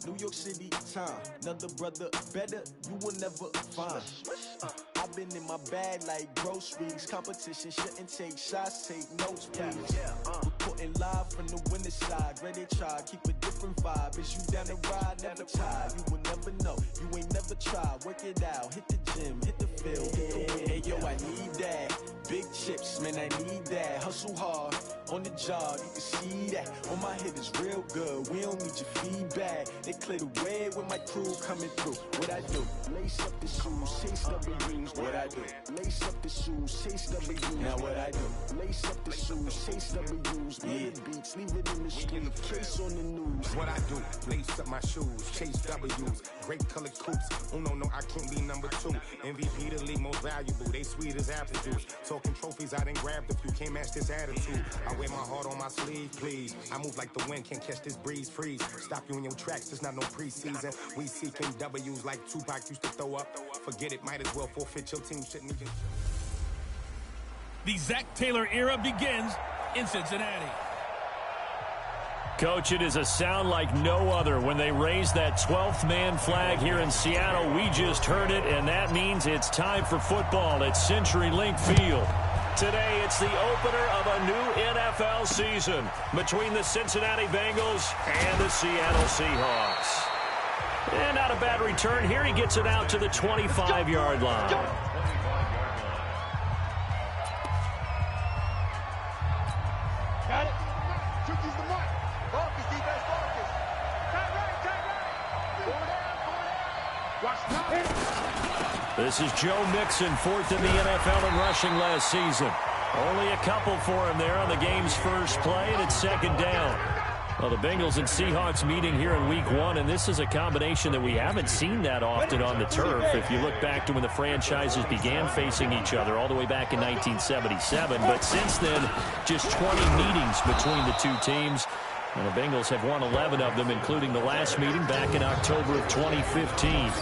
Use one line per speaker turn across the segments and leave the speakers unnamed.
New York City time. Another brother better, you will never find. I've been in my bag like groceries. Competition shouldn't take shots, take notes, please. Reporting live from the winning side. Ready to try, keep a different vibe. Is you down the ride, never tired. You will never know, you ain't never tried. Work it out, hit the gym, hit the field, hit the win. Hey yo, I need that. Big chips, man, I need that. Hustle hard, on the job, you can see that. On my head is real good, we don't need your feedback. They clear the way when my crew coming through. What I do? Lace up the shoes, chase W's. What I do? Lace up the shoes, chase W's. Now what I do? Lace up the shoes, chase W's. Yeah. Beats, leave it in the street, case on the news.
What I do? Lace up my shoes, chase W's. Great colored coops. Oh no, I can't be number 2. MVP the league most valuable. They sweet as apple juice. Talking trophies, I done grabbed a few. Can't match this attitude. I wear my heart on my sleeve, please. I move like the wind, can't catch this breeze. Freeze. Stop you in your tracks. There's not no preseason. We seeking W's like Tupac used to throw up. Forget it, might as well forfeit. Your team shouldn't even.
The Zach Taylor era begins in Cincinnati.
Coach, it is a sound like no other when they raise that 12th man flag here in Seattle. We just heard it, and that means it's time for football at CenturyLink Field. Today, it's the opener of a new NFL season between the Cincinnati Bengals and the Seattle Seahawks. And not a bad return here. He gets it out to the 25-yard line.
Got it. Turkey's the mark. Focus, defense, focus. Tight right. Watch now.
This is Joe Mixon, 4th in the NFL in rushing last season. Only a couple for him there on the game's first play, and it's 2nd down. Well, the Bengals and Seahawks meeting here in Week 1, and this is a combination that we haven't seen that often on the turf. If you look back to when the franchises began facing each other all the way back in 1977. But since then, just 20 meetings between the two teams. And the Bengals have won 11 of them, including the last meeting back in October of 2015.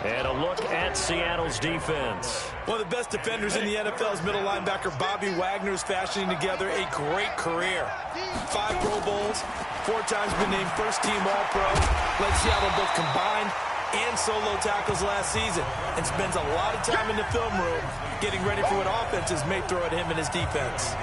And a look at Seattle's defense.
One of the best defenders in the NFL's middle linebacker Bobby Wagner is fashioning together a great career. 5 Pro Bowls, 4 times been named first-team All-Pro, led Seattle both combined and solo tackles last season, and spends a lot of time in the film room getting ready for what offenses may throw at him and his defense.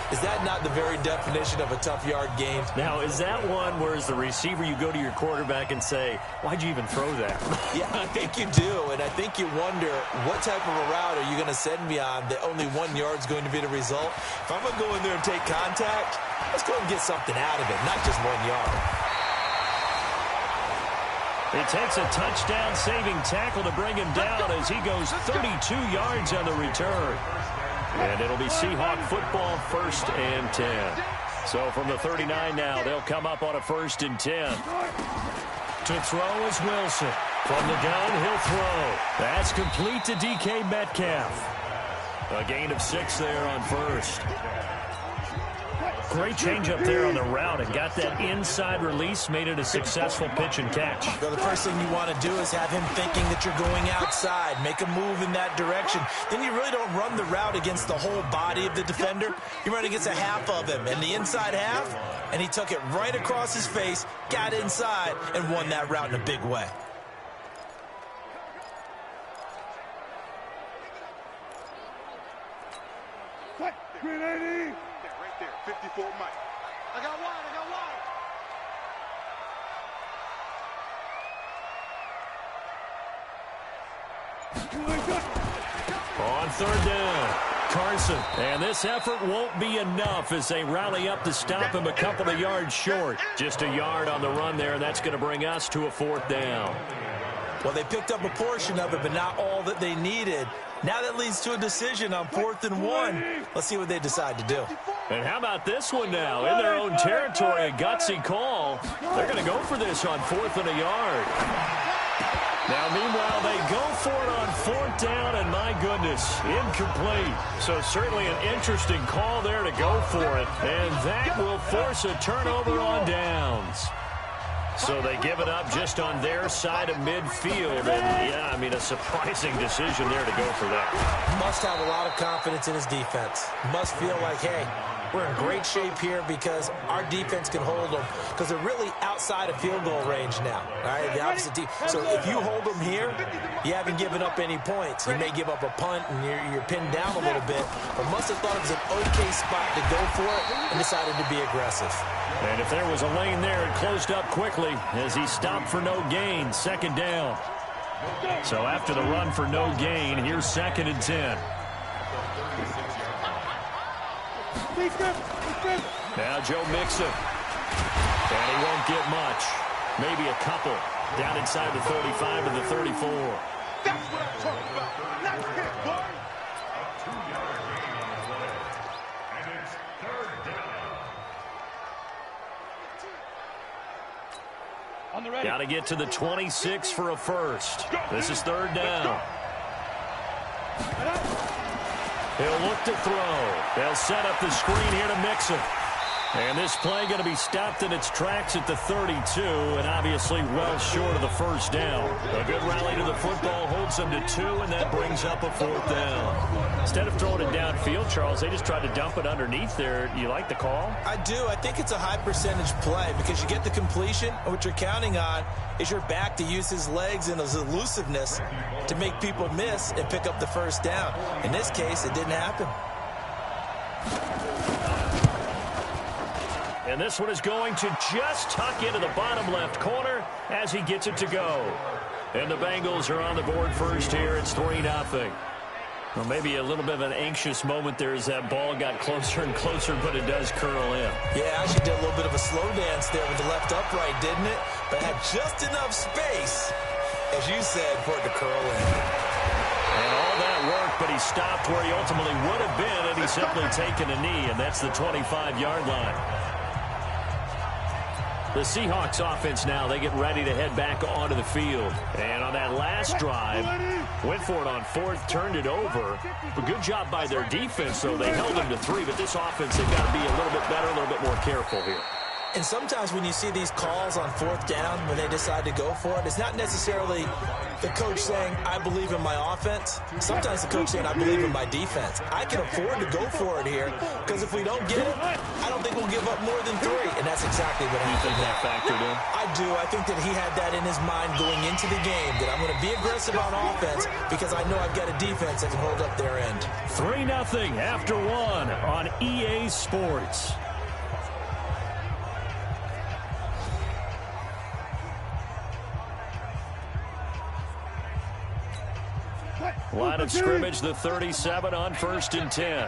Is that not the very definition of a tough yard gain?
Now, is that one where as the receiver you go to your quarterback and say, why'd you even throw that?
Yeah, I think you do, and I think you wonder what type of a route are you going to send me on that only 1 yard's going to be the result? If I'm going to go in there and take contact, let's go and get something out of it, not just 1 yard.
It takes a touchdown-saving tackle to bring him down as he goes 32 yards on the return. And it'll be Seahawk football, 1st and 10. So from the 39 now, they'll come up on a 1st and 10. To throw is Wilson. From the gun, he'll throw. That's complete to DK Metcalf. A gain of 6 there on 1st. Great change up there on the route and got that inside release, made it a successful pitch and catch.
Well, the first thing you want to do is have him thinking that you're going outside, make a move in that direction. Then you really don't run the route against the whole body of the defender. You run against a half of him, and the inside half, and he took it right across his face, got inside, and won that route in a big way.
Grenade! Right there, 54 Mike. I got wide.
On 3rd down, Carson. And this effort won't be enough as they rally up to stop him a couple of yards short. Just a yard on the run there, and that's going to bring us to a 4th down.
Well, they picked up a portion of it, but not all that they needed. Now that leads to a decision on 4th and 1. Let's see what they decide to do.
And how about this one now? In their own territory, a gutsy call. They're going to go for this on 4th and a yard. Now, meanwhile, they go for it on 4th down, and my goodness, incomplete. So certainly an interesting call there to go for it, and that will force a turnover on downs. So they give it up just on their side of midfield, and yeah, I mean, a surprising decision there to go for that.
Must have a lot of confidence in his defense. Must feel like, hey, we're in great shape here because our defense can hold them because they're really outside of field goal range now. All right, the opposite team. So if you hold them here, you haven't given up any points. You may give up a punt and you're pinned down a little bit, but must have thought it was an okay spot to go for it and decided to be aggressive.
And if there was a lane there, it closed up quickly as he stopped for no gain. Second down. So after the run for no gain, here's 2nd and 10. Now Joe Mixon. And he won't get much. Maybe a couple. Down inside the 35 to the 34.
That's what I'm talking about. Not hit, boy.
And it's 3rd down.
On the ready.
Got to get to the 26 for a first. This is 3rd down. He'll look to throw. They'll set up the screen here to Mixon. And this play going to be stopped in its tracks at the 32, and obviously well short of the first down. A good rally to the football holds them to 2, and that brings up a 4th down. Instead of throwing it downfield, Charles, they just tried to dump it underneath there. You like the call?
I do. I think it's a high percentage play because you get the completion, and what you're counting on is your back to use his legs and his elusiveness to make people miss and pick up the first down. In this case, it didn't happen.
And this one is going to just tuck into the bottom left corner as he gets it to go. And the Bengals are on the board first here. It's 3-0. Well, maybe a little bit of an anxious moment there as that ball got closer and closer, but it does curl in.
Yeah, actually did a little bit of a slow dance there with the left upright, didn't it? But had just enough space, as you said, for it to curl in.
And all that work, but he stopped where he ultimately would have been, and he's simply taken a knee, and that's the 25-yard line. The Seahawks offense now, they get ready to head back onto the field. And on that last drive, went for it on 4th, turned it over. A good job by their defense, though. They held them to 3, but this offense, they've got to be a little bit better, a little bit more careful here.
And sometimes when you see these calls on 4th down, when they decide to go for it, it's not necessarily the coach saying, I believe in my offense. Sometimes the coach saying, I believe in my defense. I can afford to go for it here because if we don't get it, I don't think we'll give up more than 3. And that's exactly what happened.
You think that factored in?
I do. I think that he had that in his mind going into the game, that I'm going to be aggressive on offense because I know I've got a defense that can hold up their end.
3-0 after 1 on EA Sports. Line of scrimmage, the 37 on 1st and 10.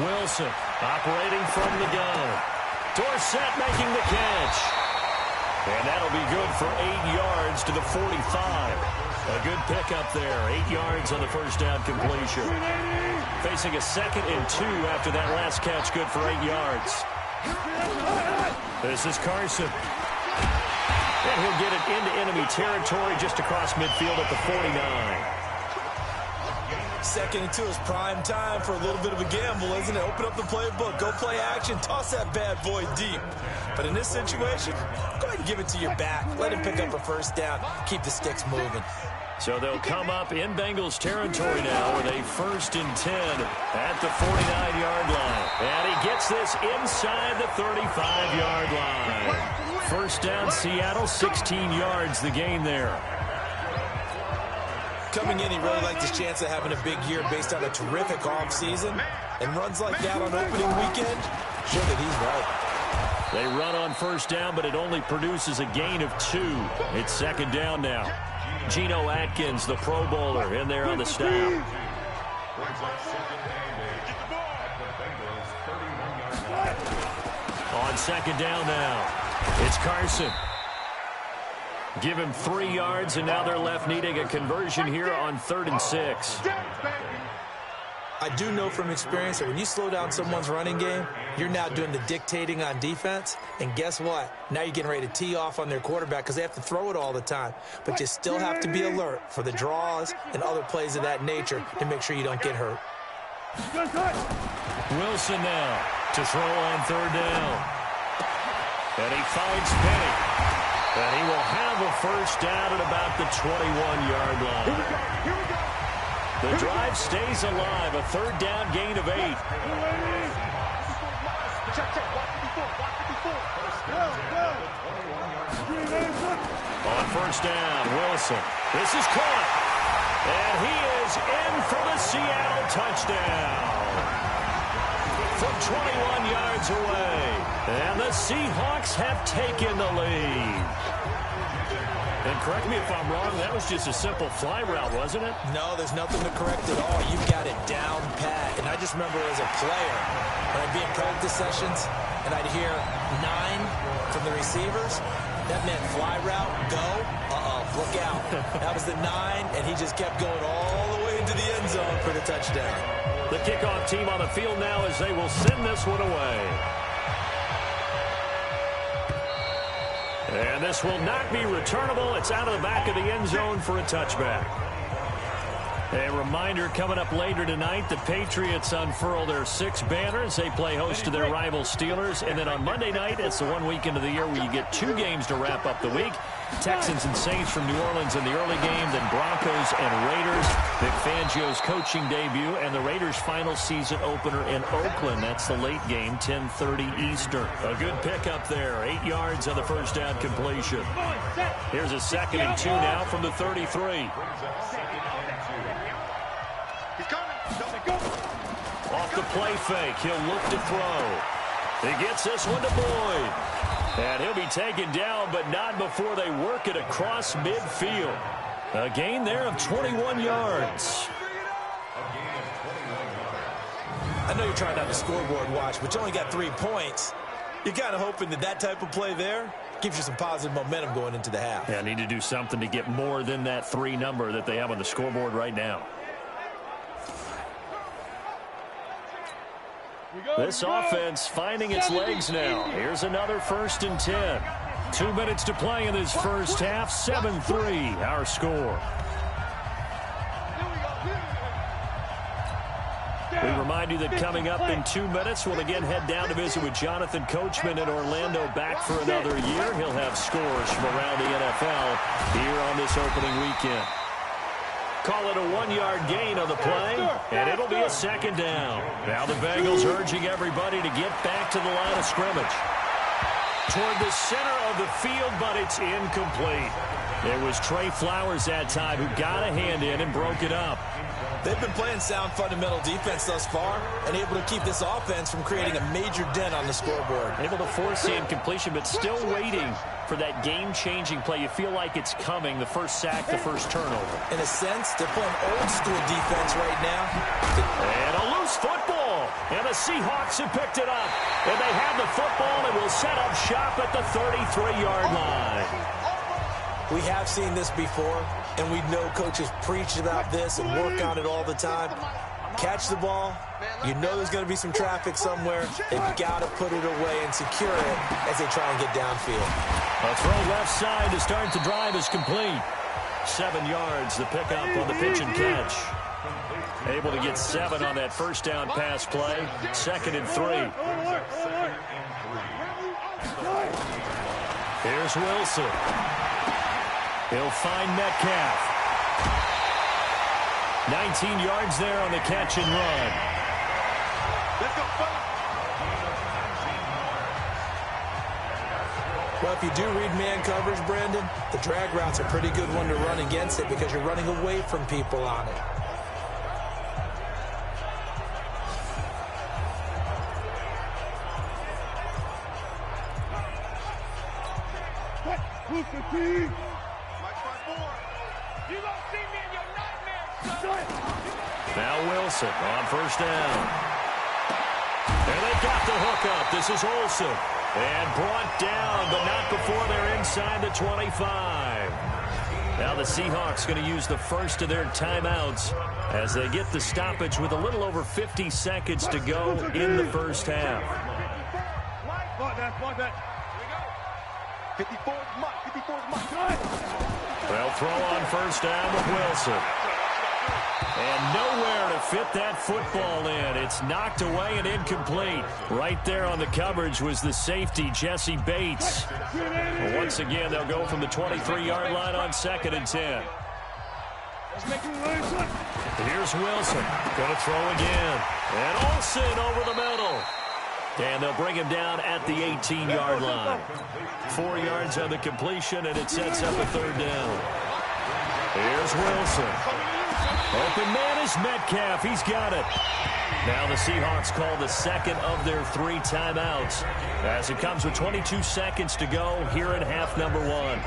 Wilson operating from the gun. Dorsett making the catch. And that'll be good for 8 yards to the 45. A good pickup there. 8 yards on the first down completion. Facing a 2nd and 2 after that last catch, good for 8 yards. This is Carson. And he'll get it into enemy territory just across midfield at the 49.
2nd and 2 is prime time for a little bit of a gamble, isn't it? Open up the playbook, go play action, toss that bad boy deep. But in this situation, go ahead and give it to your back. Let him pick up a first down, keep the sticks moving.
So they'll come up in Bengals territory now with a 1st and 10 at the 49-yard line. And he gets this inside the 35-yard line. First down, Seattle, 16 yards the gain there.
Coming in, he really liked his chance of having a big year based on a terrific offseason. And runs like that on opening weekend, show that he's right.
They run on first down, but it only produces a gain of 2. It's 2nd down now. Geno Atkins, the Pro Bowler, in there on the stop. On 2nd down now, it's Carson. Give him 3 yards, and now they're left needing a conversion here on 3rd and 6.
I do know from experience that when you slow down someone's running game, you're now doing the dictating on defense. And guess what? Now you're getting ready to tee off on their quarterback because they have to throw it all the time. But you still have to be alert for the draws and other plays of that nature to make sure you don't get hurt.
Wilson now to throw on 3rd down. And he finds Penny. And he will have a first down at about the 21-yard line. The drive stays alive. A third down gain of 8. On first down, Wilson. This is caught. And he is in for the Seattle touchdown. From 21 yards away. And the Seahawks have taken the lead. And correct me if I'm wrong, that was just a simple fly route, wasn't it?
No, there's nothing to correct at all. You've got it down pat. And I just remember as a player, when I'd be in practice sessions, and I'd hear 9 from the receivers, that meant fly route, go, look out. That was the 9, and he just kept going all the way into the end zone for the touchdown.
The kickoff team on the field now as they will send this one away. And this will not be returnable. It's out of the back of the end zone for a touchback. A reminder coming up later tonight, the Patriots unfurl their 6 banners. They play host to their rival Steelers. And then on Monday night, it's the one weekend of the year where you get 2 games to wrap up the week. Texans and Saints from New Orleans in the early game, then Broncos and Raiders. Vic Fangio's coaching debut and the Raiders' final season opener in Oakland. That's the late game, 10:30 Eastern. A good pickup there, 8 yards on the first down completion. Here's a 2nd and 2 now from the 33. Off the play fake, he'll look to throw. He gets this one to Boyd. And he'll be taken down, but not before they work it across midfield. A gain there of 21 yards.
I know you're trying not to scoreboard watch, but you only got 3 points. You're kind of hoping that that type of play there gives you some positive momentum going into the half.
Yeah, need to do something to get more than that 3 number that they have on the scoreboard right now. This offense finding its legs now. Here's another 1st and 10. 2 minutes to play in this first half. 7-3 our score. We remind you that coming up in 2 minutes, we'll again head down to visit with Jonathan Coachman in Orlando, back for another year. He'll have scores from around the NFL here on this opening weekend. Call it a 1-yard gain on the play, and it'll be a 2nd down. Now the Bengals urging everybody to get back to the line of scrimmage. Toward the center of the field, but it's incomplete. It was Trey Flowers that time who got a hand in and broke it up.
They've been playing sound fundamental defense thus far and able to keep this offense from creating a major dent on the scoreboard.
Able to force the incompletion, but still waiting for that game-changing play. You feel like it's coming, the first sack, the first turnover.
In a sense, they're playing old-school defense right now.
And a loose football. And the Seahawks have picked it up. And they have the football and will set up shop at the 33-yard line.
We have seen this before, and we know coaches preach about this and work on it all the time. Catch the ball. You know there's going to be some traffic somewhere. They've got to put it away and secure it as they try and get downfield.
A throw left side to start the drive is complete. 7 yards, the pickup on the pitch and catch. Able to get 7 on that first down pass play. 2nd and 3. Here's Wilson. He'll find Metcalf. 19 yards there on the catch and run.
Let's go,
Well, if you do read man coverage, Brandon, the drag route's a pretty good one to run against it because you're running away from people on it.
Now Wilson on first down. And they got the hook up. This is Olsen. And brought down, but not before they're inside the 25. Now the Seahawks going to use the first of their timeouts as they get the stoppage with a little over 50 seconds to go in the first half.
54's Mike.
Well, throw on first down with Wilson. And nowhere to fit that football in. It's knocked away and incomplete. Right there on the coverage was the safety, Jesse Bates. Well, once again, they'll go from the 23-yard line on 2nd and 10. Here's Wilson. Going to throw again. And Olsen over the middle. And they'll bring him down at the 18-yard line. 4 yards on the completion, and it sets up a 3rd down. Here's Wilson. Open man is Metcalf. He's got it. Now the Seahawks call the 2nd of their 3 timeouts as it comes with 22 seconds to go here in half number 1.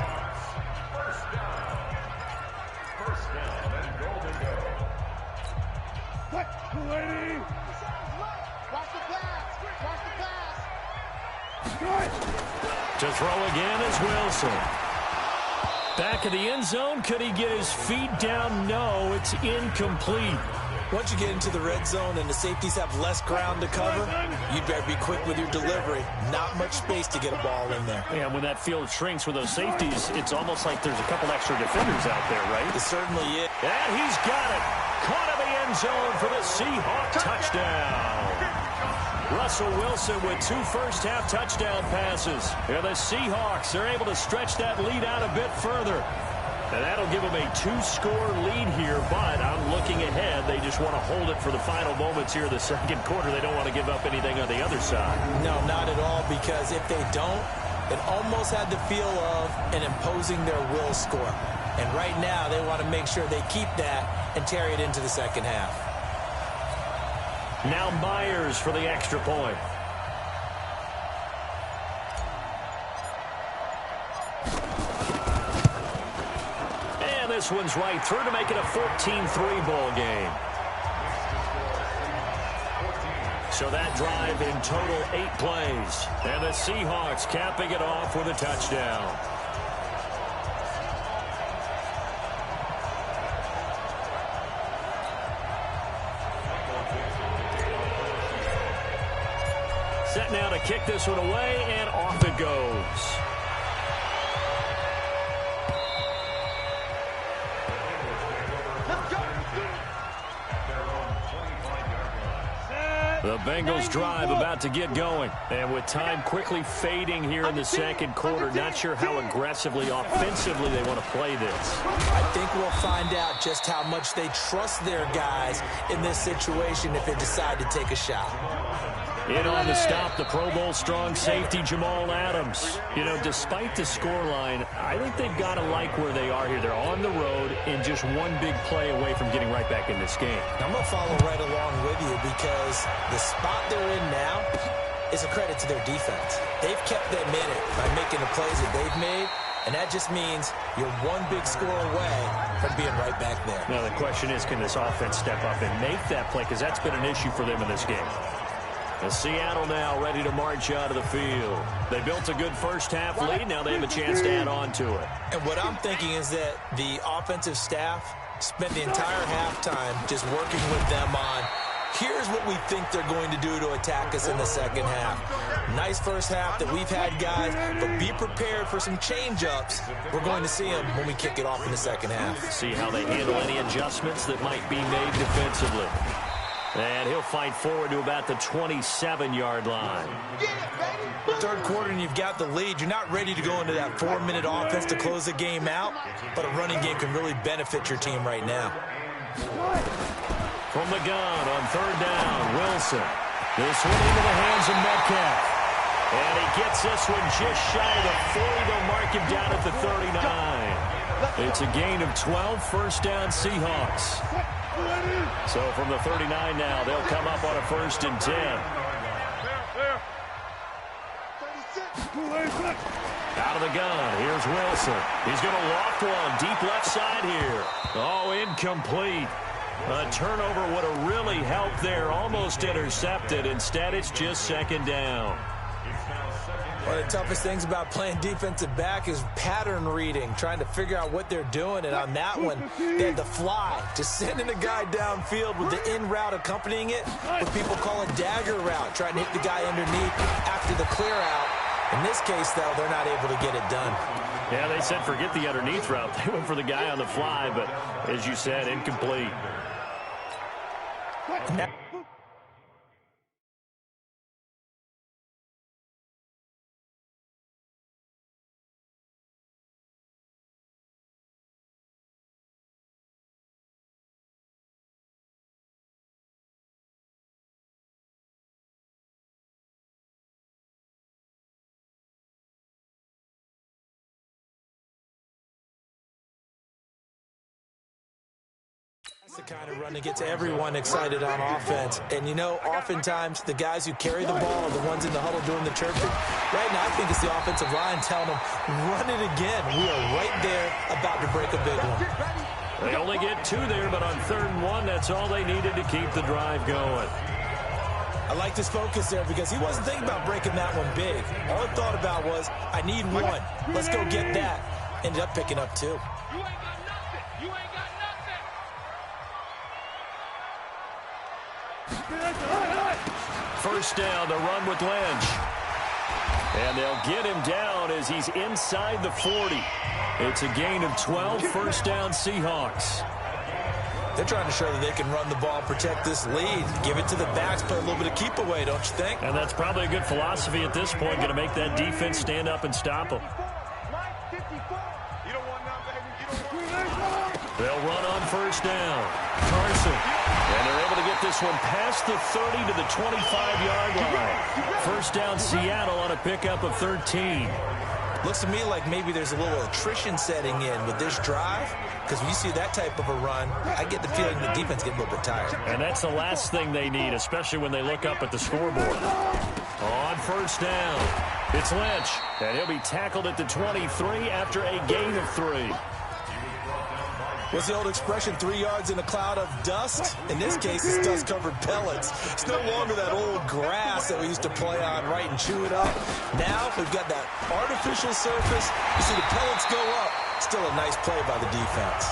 To throw again is Wilson. Back of the end zone. Could he get his feet down? No, it's incomplete.
Once you get into the red zone and the safeties have less ground to cover, you'd better be quick with your delivery. Not much space to get a ball in there.
And when that field shrinks with those safeties, it's almost like there's a couple extra defenders out there, right?
It certainly is.
And he's got it. Caught in the end zone for the Seahawk touchdown. Russell Wilson with 2 first-half touchdown passes. And the Seahawks are able to stretch that lead out a bit further. And that'll give them a 2-score lead here, but I'm looking ahead. They just want to hold it for the final moments here of the 2nd quarter. They don't want to give up anything on the other side.
No, not at all, because if they don't, it almost had the feel of an imposing their will score. And right now, they want to make sure they keep that and carry it into the 2nd half.
Now Myers for the extra point. And this one's right through to make it a 14-3 ball game. So that drive in total 8 plays. And the Seahawks capping it off with a touchdown. Set now to kick this one away, and off it goes. The Bengals drive about to get going. And with time quickly fading here in the 2nd quarter, not sure how aggressively, offensively they want to play this.
I think we'll find out just how much they trust their guys in this situation if they decide to take a shot.
In on the stop, the Pro Bowl strong safety, Jamal Adams. You know, despite the scoreline, I think they've got to like where they are here. They're on the road and just one big play away from getting right back in this game.
I'm going to follow right along with you because the spot they're in now is a credit to their defense. They've kept them in it by making the plays that they've made, and that just means you're one big score away from being right back there.
Now, the question is, can this offense step up and make that play? Because that's been an issue for them in this game. And Seattle now ready to march out of the field. They built a good first-half lead. Now they have a chance to add on to it.
And what I'm thinking is that the offensive staff spent the entire halftime just working with them on, here's what we think they're going to do to attack us in the 2nd half. Nice first half that we've had, guys, but be prepared for some change-ups. We're going to see them when we kick it off in the 2nd half.
See how they handle any adjustments that might be made defensively. And he'll fight forward to about the 27-yard line.
3rd quarter and you've got the lead. You're not ready to go into that 4-minute offense to close the game out, but a running game can really benefit your team right now.
From the gun on 3rd down, Wilson. This one into the hands of Metcalf. And he gets this one just shy of the 40. They'll mark him down at the 39. It's a gain of 12, first down Seahawks. So from the 39 now, they'll come up on a 1st and 10. Out of the gun, here's Wilson. He's going to loft one, deep left side here. Oh, incomplete. A turnover would have really helped there, almost intercepted. Instead, it's just 2nd down.
One of the toughest things about playing defensive back is pattern reading, trying to figure out what they're doing. And on that one, they had the fly, just sending a guy downfield with the in route accompanying it, what people call a dagger route, trying to hit the guy underneath after the clear out. In this case, though, they're not able to get it done.
Yeah, they said forget the underneath route. They went for the guy on the fly, but as you said, incomplete.
That's the kind of run that gets everyone excited on offense. And, you know, oftentimes the guys who carry the ball are the ones in the huddle doing the chirping. Right now, I think it's the offensive line telling them, run it again. We are right there about to break a big one.
They only get 2 there, but on 3rd and 1, that's all they needed to keep the drive going.
I like this focus there because he wasn't thinking about breaking that one big. All he thought about was, I need 1. Let's go get that. Ended up picking up 2.
You ain't got nothing. You ain't got nothing.
First down, the run with Lynch. And they'll get him down as he's inside the 40. It's a gain of 12, first down Seahawks.
They're trying to show that they can run the ball, protect this lead, give it to the backs, play a little bit of keep away, don't you think?
And that's probably a good philosophy at this point, going to make that defense stand up and stop them. They'll run on first down. Carson. And they're able to get this one past the 30 to the 25-yard line. First down Seattle on a pickup of 13.
Looks to me like maybe there's a little attrition setting in with this drive, because when you see that type of a run, I get the feeling the defense getting a little bit tired.
And that's the last thing they need, especially when they look up at the scoreboard. On first down, it's Lynch, and he'll be tackled at the 23 after a gain of 3.
What's the old expression, 3 yards in a cloud of dust? In this case, it's dust-covered pellets. It's no longer that old grass that we used to play on, right, and chew it up. Now we've got that artificial surface. You see the pellets go up. Still a nice play by the defense.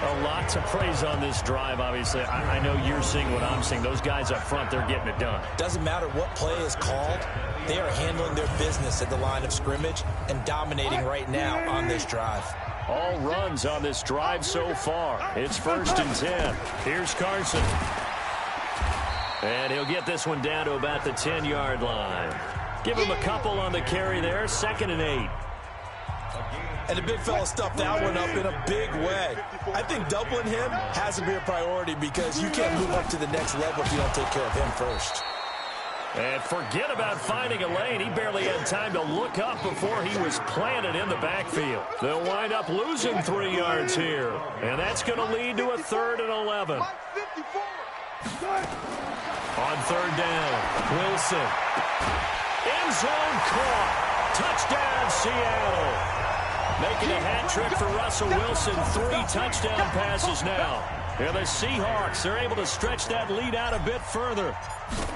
A lot to praise on this drive, obviously. I know you're seeing what I'm seeing. Those guys up front, they're getting it done.
Doesn't matter what play is called. They are handling their business at the line of scrimmage and dominating right now on this drive.
All runs on this drive so far. It's 1st and 10. Here's Carson. And he'll get this one down to about the 10-yard line. Give him a couple on the carry there. 2nd and 8.
And the big fella stuffed that one up in a big way. I think doubling him has to be a priority because you can't move up to the next level if you don't take care of him first.
And forget about finding a lane. He barely had time to look up before he was planted in the backfield. They'll wind up losing 3 yards here. And that's going to lead to a 3rd and 11. On 3rd down, Wilson. End zone caught. Touchdown, Seattle. Making a hat trick for Russell Wilson. 3 touchdown passes now. And the Seahawks are able to stretch that lead out a bit further.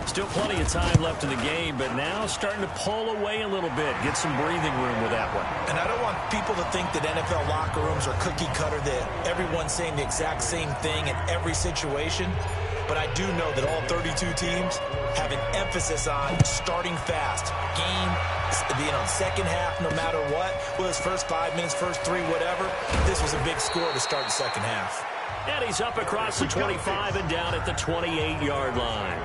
Still plenty of time left in the game, but now starting to pull away a little bit. Get some breathing room with that one.
And I don't want people to think that NFL locker rooms are cookie cutter, that everyone's saying the exact same thing in every situation. But I do know that all 32 teams have an emphasis on starting fast. Game being on second half no matter what. Well, his first 5 minutes, first 3, whatever. This was a big score to start the second half.
And he's up across the 25 and down at the 28-yard line.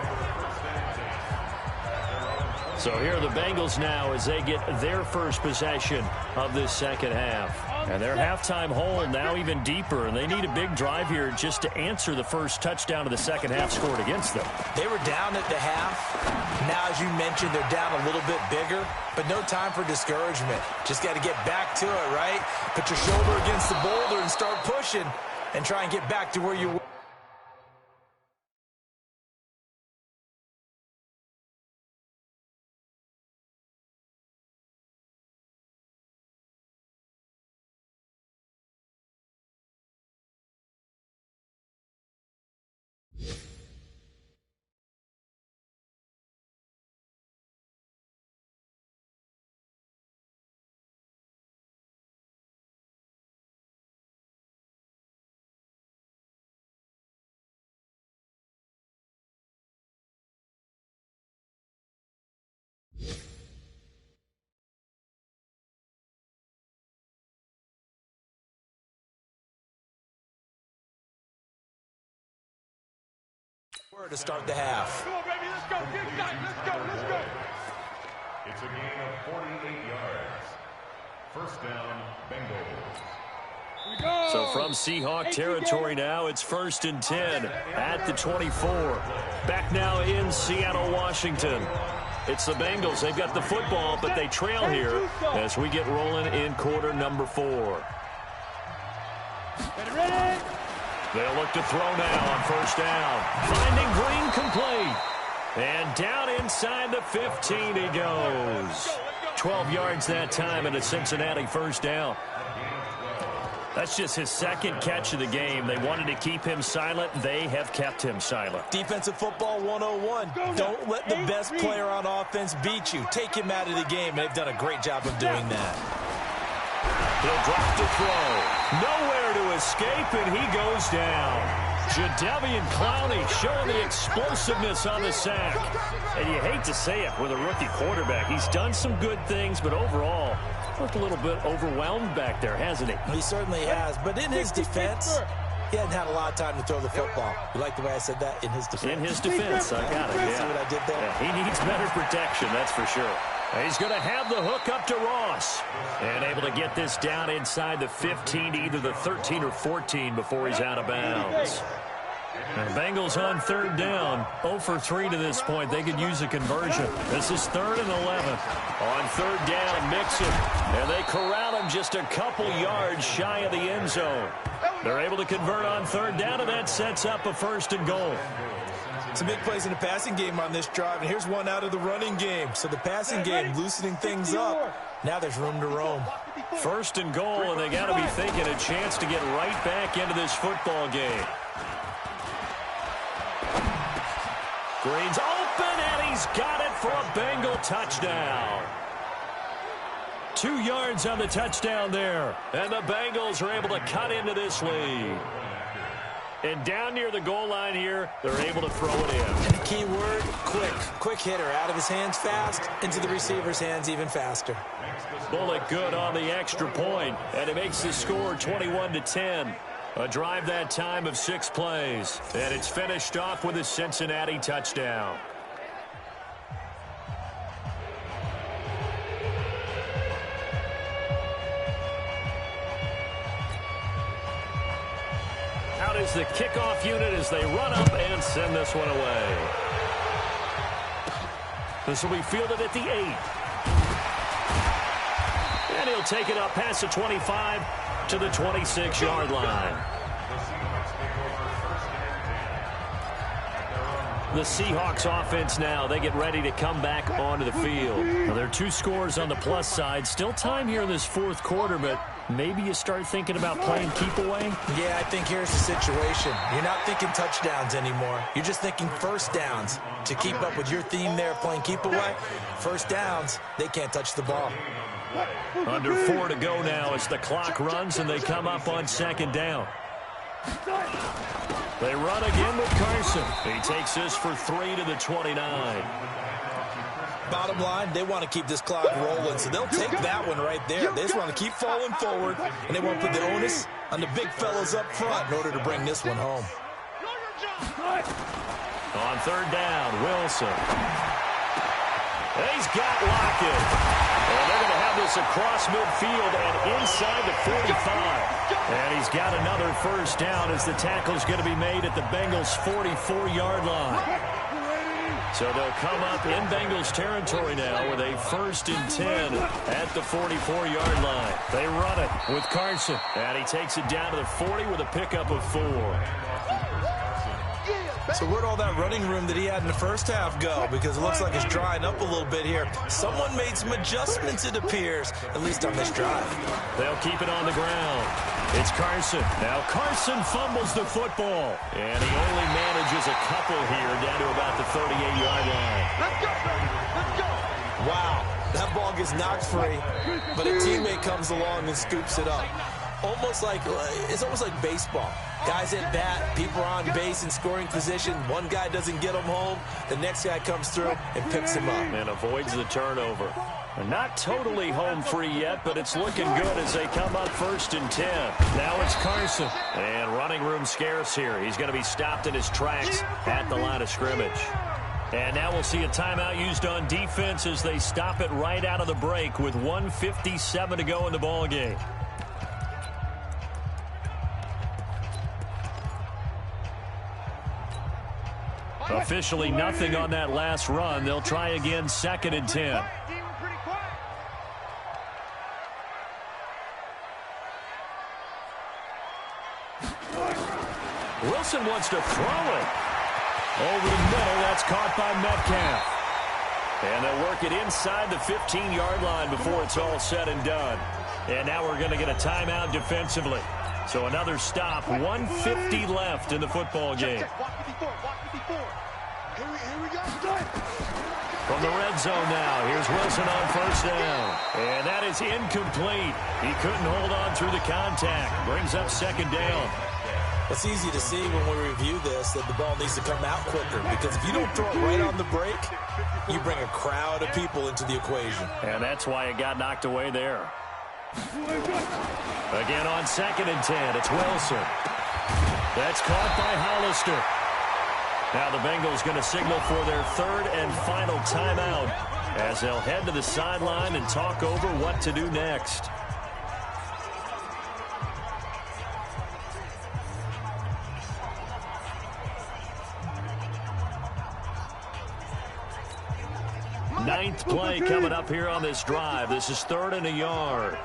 So here are the Bengals now as they get their first possession of this second half. And their halftime hole now even deeper, and they need a big drive here just to answer the first touchdown of the second half scored against them.
They were down at the half. Now, as you mentioned, they're down a little bit bigger, but no time for discouragement. Just got to get back to it, right? Put your shoulder against the boulder and start pushing and try and get back to where you were. To start the half.
Come on, baby, let's go. Let's go.
It's a gain of 48 yards. First down, Bengals.
So from Seahawk territory now, it's 1st and 10 at the 24. Back now in Seattle, Washington. It's the Bengals. They've got the football, but they trail here as we get rolling in quarter number 4.
Ready?
They'll look to throw now on 1st down. Finding Green complete. And down inside the 15 he goes. 12 yards that time and a Cincinnati 1st down. That's just his 2nd catch of the game. They wanted to keep him silent. They have kept him silent.
Defensive football 101. Don't let the best player on offense beat you. Take him out of the game. They've done a great job of doing that.
He'll drop to throw. Nowhere to escape, and he goes down. Jadeveon Clowney showing the explosiveness on the sack. And you hate to say it with a rookie quarterback. He's done some good things, but overall, looked a little bit overwhelmed back there, hasn't he?
He certainly has, but in his defense, he hadn't had a lot of time to throw the football. You like the way I said that? In his defense.
In his defense, I got it, yeah.
See what I did there?
Yeah, he needs better protection, that's for sure. He's going to have the hook up to Ross. And able to get this down inside the 15 to either the 13 or 14 before he's out of bounds. And Bengals on 3rd down. 0 for 3 to this point. They could use a conversion. This is 3rd and 11. On 3rd down, Mixon. And they corral him just a couple yards shy of the end zone. They're able to convert on 3rd down, and that sets up a 1st and goal.
Some big plays in the passing game on this drive, and here's one out of the running game. So the passing game loosening things up. Now there's room to roam.
1st and goal, and they got to be thinking a chance to get right back into this football game. Green's open, and he's got it for a Bengal touchdown. 2 yards on the touchdown there, and the Bengals are able to cut into this lead. And down near the goal line here, they're able to throw it in.
And the key word, quick. Quick hitter. Out of his hands fast, into the receiver's hands even faster.
Bullock good on the extra point, and it makes the score 21-10. A drive that time of 6 plays, and it's finished off with a Cincinnati touchdown. Out is the kickoff unit as they run up and send this one away. This will be fielded at the 8. And he'll take it up past the 25 to the 26-yard line. The Seahawks offense now, they get ready to come back onto the field. Now, there are 2 scores on the plus side. Still time here in this 4th quarter, but maybe you start thinking about playing keep away?
Yeah, I think here's the situation. You're not thinking touchdowns anymore. You're just thinking 1st downs. To keep up with your theme there, playing keep away, 1st downs, they can't touch the ball.
Under 4 to go now as the clock runs and they come up on 2nd down. They run again with Carson. He takes this for 3 to the 29.
Bottom line, they want to keep this clock rolling, so they'll take that one right there. They just want to keep falling forward, and they want to put the onus on the big fellas up front in order to bring this one home.
On 3rd down, Wilson. He's got Lockett. And they're going to have this across midfield and inside the 45. And he's got another 1st down as the tackle's going to be made at the Bengals' 44-yard line. So they'll come up in Bengals territory now with a 1st and 10 at the 44-yard line. They run it with Carson, and he takes it down to the 40 with a pickup of 4.
So where'd all that running room that he had in the 1st half go? Because it looks like it's drying up a little bit here. Someone made some adjustments, it appears, at least on this drive.
They'll keep it on the ground. It's Carson. Now Carson fumbles the football, and he only manages a couple here down to about the 38-yard line.
Let's go, baby. Let's go.
Wow, that ball gets knocked free, but a teammate comes along and scoops it up. It's almost like baseball. Guys at bat, people are on base in scoring position. One guy doesn't get him home. The next guy comes through and picks him up.
And avoids the turnover. Not totally home free yet, but it's looking good as they come up 1st and 10. Now it's Carson. And running room scarce here. He's going to be stopped in his tracks at the line of scrimmage. And now we'll see a timeout used on defense as they stop it right out of the break with 1:57 to go in the ballgame. Officially nothing on that last run. They'll try again 2nd and 10. Wilson wants to throw it. Over the middle, that's caught by Metcalf. And they'll work it inside the 15-yard line before it's all said and done. And now we're going to get a timeout defensively. So another stop, 1:50 left in the football game. From the red zone now, here's Wilson on 1st down. And that is incomplete. He couldn't hold on through the contact. Brings up 2nd down.
It's easy to see when we review this that the ball needs to come out quicker, because if you don't throw it right on the break, you bring a crowd of people into the equation.
And that's why it got knocked away there. Again on 2nd and 10, it's Wilson. That's caught by Hollister. Now the Bengals going to signal for their 3rd and final timeout as they'll head to the sideline and talk over what to do next. Ninth play coming up here on this drive. This is 3rd and a yard.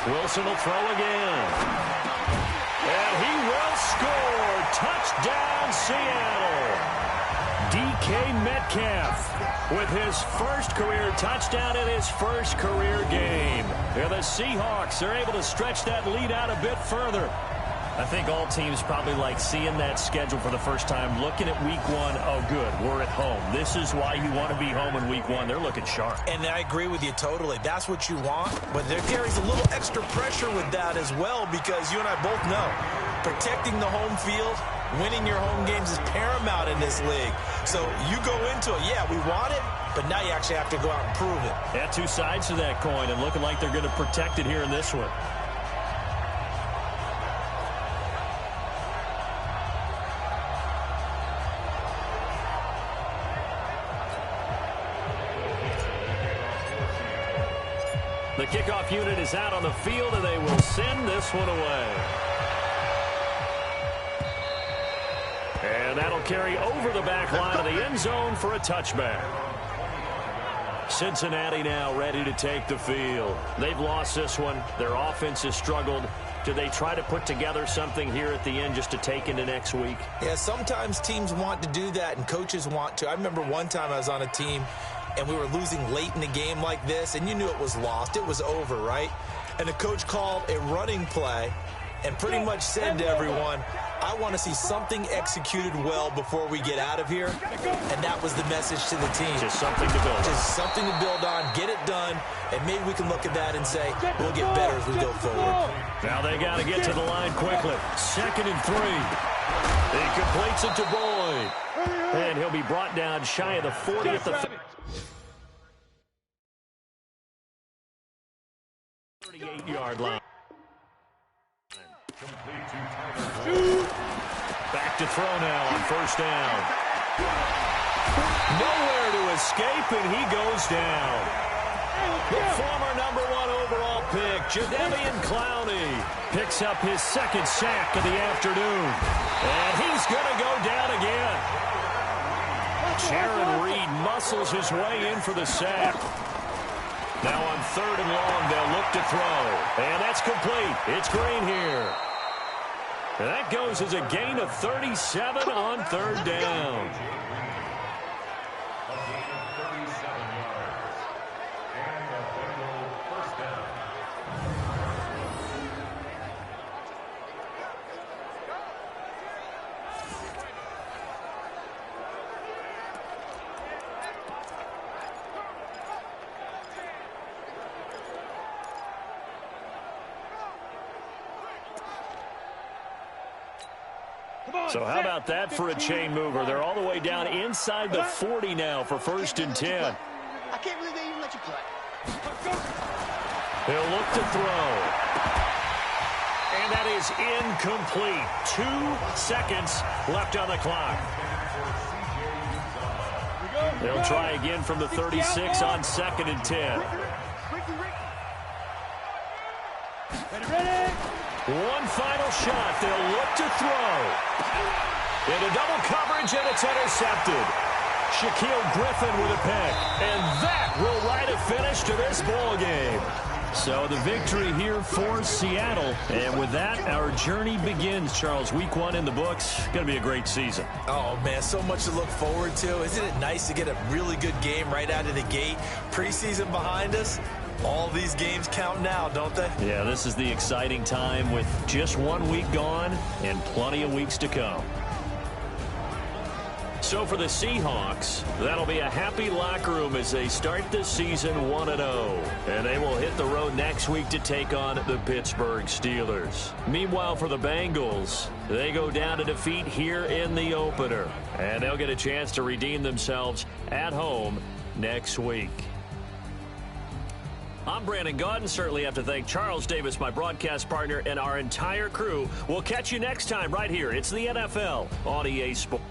Wilson will throw again. And he will score. Touchdown, Seattle. DK Metcalf with his first career touchdown in his first career game. And the Seahawks are able to stretch that lead out a bit further. I think all teams probably like seeing that schedule for the first time, looking at week 1. Oh, good, we're at home. This is why you want to be home in week 1. They're looking sharp.
And I agree with you totally. That's what you want. But there carries a little extra pressure with that as well, because you and I both know protecting the home field, winning your home games is paramount in this league. So you go into it, yeah, we want it, but now you actually have to go out and prove it.
Yeah, two sides to that coin, and looking like they're going to protect it here in this one. The kickoff unit is out on the field, and they will send this one away. And that'll carry over the back line of the end zone for a touchback. Cincinnati now ready to take the field. They've lost this one. Their offense has struggled. Do they try to put together something here at the end just to take into next week?
Yeah, sometimes teams want to do that, and coaches want to. I remember one time I was on a team, and we were losing late in the game like this, and you knew it was lost. It was over, right? And the coach called a running play and pretty much said to everyone, I want to see something executed well before we get out of here. And that was the message to the team.
Just something to build on.
Just something to build on, get it done, and maybe we can look at that and say, we'll get better as we go forward.
Now they got to get to the line quickly. 2nd and 3. He completes it to Boyd. And he'll be brought down shy of the 40th. 38-yard line. Back to throw now on 1st down. Nowhere to escape, and he goes down. The former #1 overall pick, Jadeveon Clowney, picks up his 2nd sack of the afternoon. And he's going to go down again. Jaron Reed muscles his way in for the sack. Now on 3rd and long, they'll look to throw. And that's complete. It's Green here. And that goes as a gain of 37 on 3rd down. So how about that for a chain mover? They're all the way down inside the 40 now for 1st and 10.
I can't believe they even let you play.
He'll look to throw. And that is incomplete. 2 seconds left on the clock. They'll try again from the 36 on 2nd and 10. One final shot. They'll look to throw. Into double coverage, and it's intercepted. Shaquille Griffin with a pick. And that will write a finish to this ball game. So the victory here for Seattle. And with that, our journey begins, Charles. Week 1 in the books. Going to be a great season.
Oh, man, so much to look forward to. Isn't it nice to get a really good game right out of the gate? Preseason behind us. All these games count now, don't they?
Yeah, this is the exciting time with just 1 week gone and plenty of weeks to come. So for the Seahawks, that'll be a happy locker room as they start the season 1-0. And they will hit the road next week to take on the Pittsburgh Steelers. Meanwhile, for the Bengals, they go down to defeat here in the opener. And they'll get a chance to redeem themselves at home next week. I'm Brandon Gaudin. Certainly have to thank Charles Davis, my broadcast partner, and our entire crew. We'll catch you next time right here. It's the NFL on EA Sports.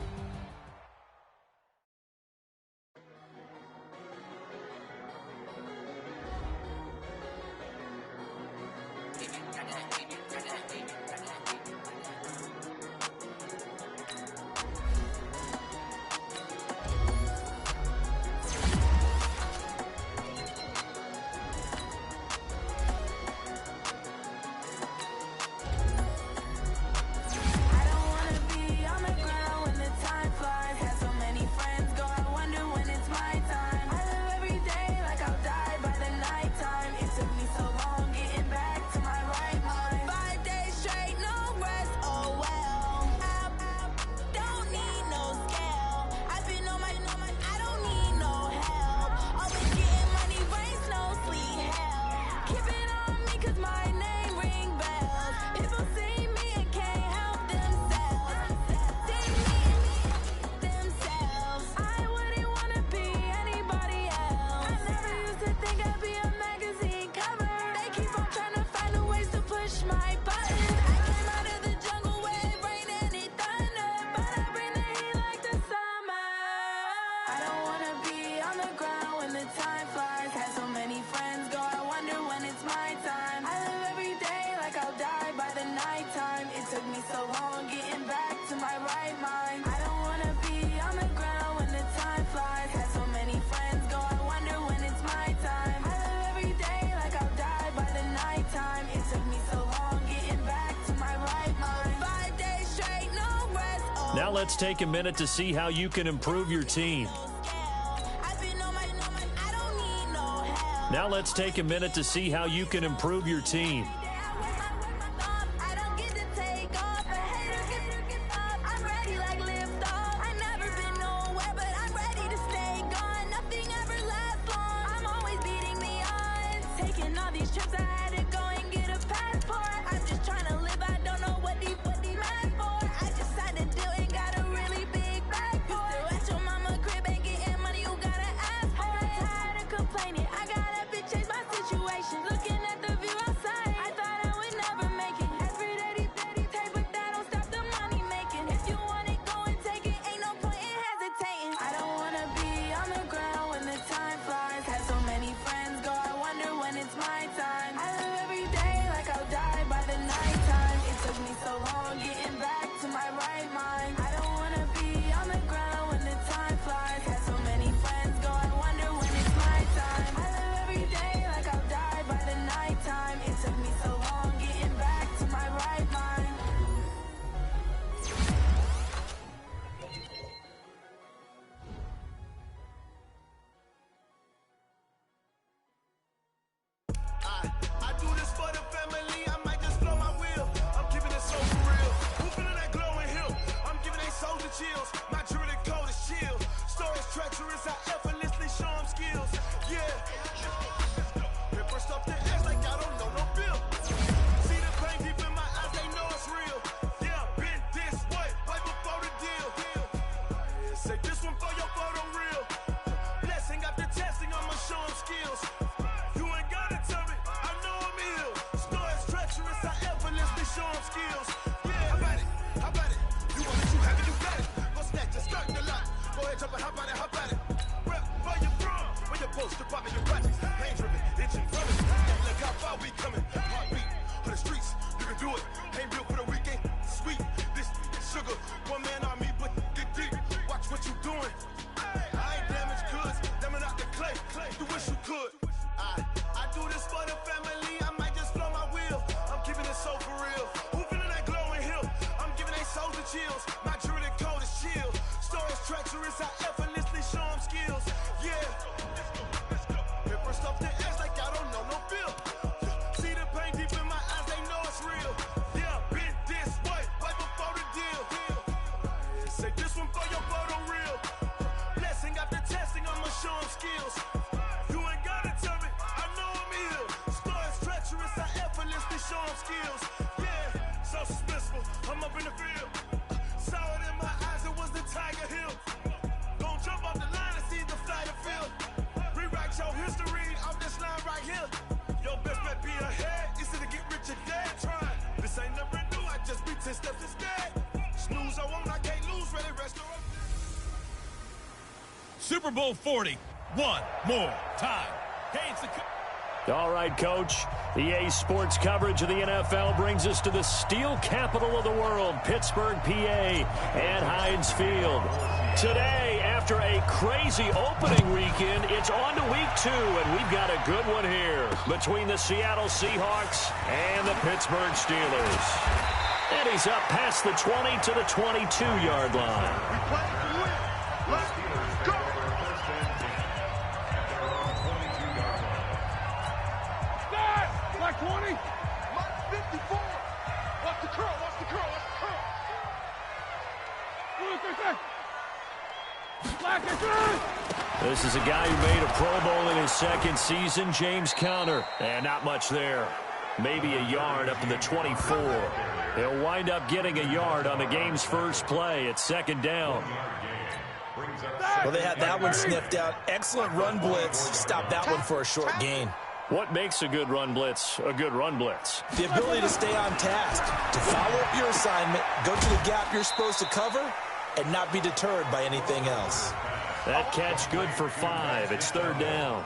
Now let's take a minute to see how you can improve your team. Now let's take a minute to see how you can improve your team.
skills. Yeah, how about it? How about it? You want it, you have it, you got it. Go snatch it, start the lot. Go ahead, jump it, how about it? How about it? Rep where you from? Where your post, the poppin' your projects. Ain't driven, itching from it. Look how far we coming. Heartbeat on the streets, you can do it. Ain't built for the weekend. Sweet, this sugar, one man army, but get deep. Watch what you doing. I ain't damaged goods, damn out the clay. You wish you could. I do this for the family. I might just blow my wheel. I'm keeping it so for real. Who feeling that glowing hill? I'm giving they souls the chills. My jewelry code is chill. Stories treacherous, I effortlessly show them skills. Yeah. Paper stuff the edge like I don't know no feel. See the pain deep in my eyes, they know it's real. Yeah, been this way, right before the deal. Say this one for your photo reel. Blessing after testing, I'ma show them skills. You ain't gotta tell me, I know I'm ill. Stories treacherous, I effortlessly show them skills. Yeah, so suspenseful, I'm up in the field. Saw it in my eyes, it was the Tiger Hill. Don't jump off the line and see the flight of field. Rewrite your history off this line right here. Your best bet be ahead, instead to get rich or dead trying. This ain't never new, I just be 10 steps instead. Snooze, I won't, I can't lose, ready, restaurant.
Super Bowl 40, one more time. Hey, it's the...
All right, Coach. EA Sports coverage of the NFL brings us to the steel capital of the world, Pittsburgh, PA, at Heinz Field. Today, after a crazy opening weekend, it's on to week 2, and we've got a good one here between the Seattle Seahawks and the Pittsburgh Steelers. And he's up past the 20 to the 22-yard line.
Let's go! Like 20, like 54. Watch the curl, watch the curl, watch the curl.
This is a guy who made a Pro Bowl in his second season, James Conner. And not much there. Maybe a yard up to the 24. He'll wind up getting a yard on the game's first play at second down.
Well, they had that one sniffed out. Excellent run blitz. Stop that one for a short gain.
What makes a good run blitz a good run blitz?
The ability to stay on task, to follow up your assignment, go to the gap you're supposed to cover, and not be deterred by anything else.
That catch good for 5. It's third down.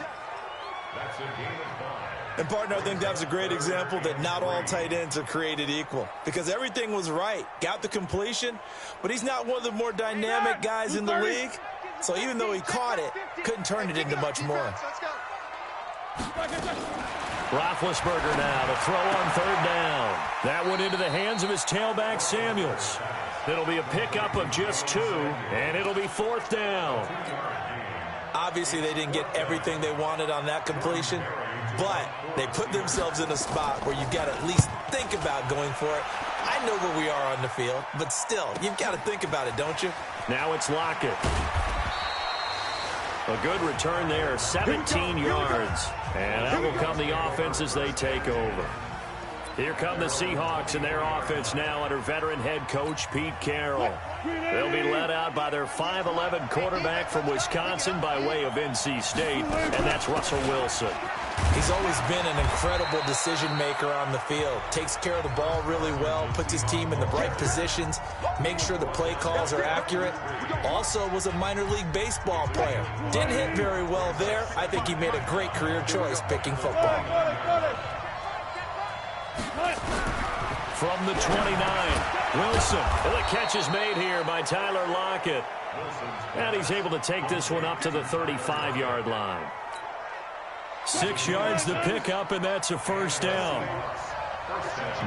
And, partner, I think that was a great example that not all tight ends are created equal, because everything was right. Got the completion, but he's not one of the more dynamic guys in the league. So even though he caught it, couldn't turn it into much more.
Roethlisberger now to throw on third down. That one into the hands of his tailback, Samuels. It'll be a pickup of just 2, and it'll be fourth down.
Obviously, they didn't get everything they wanted on that completion, but they put themselves in a spot where you've got to at least think about going for it. I know where we are on the field, but still, you've got to think about it, don't you?
Now it's Lockett. A good return there, 17 yards. And that will come the offense as they take over. Here come the Seahawks and their offense now under veteran head coach Pete Carroll. They'll be led out by their 5'11" quarterback from Wisconsin by way of NC State, and that's Russell Wilson.
He's always been an incredible decision maker on the field. Takes care of the ball really well, puts his team in the right positions, makes sure the play calls are accurate. Also was a minor league baseball player. Didn't hit very well there. I think he made a great career choice picking football.
From the 29, Wilson. The catch is made here by Tyler Lockett. And he's able to take this one up to the 35-yard line. 6 yards to pick up, and that's a first down.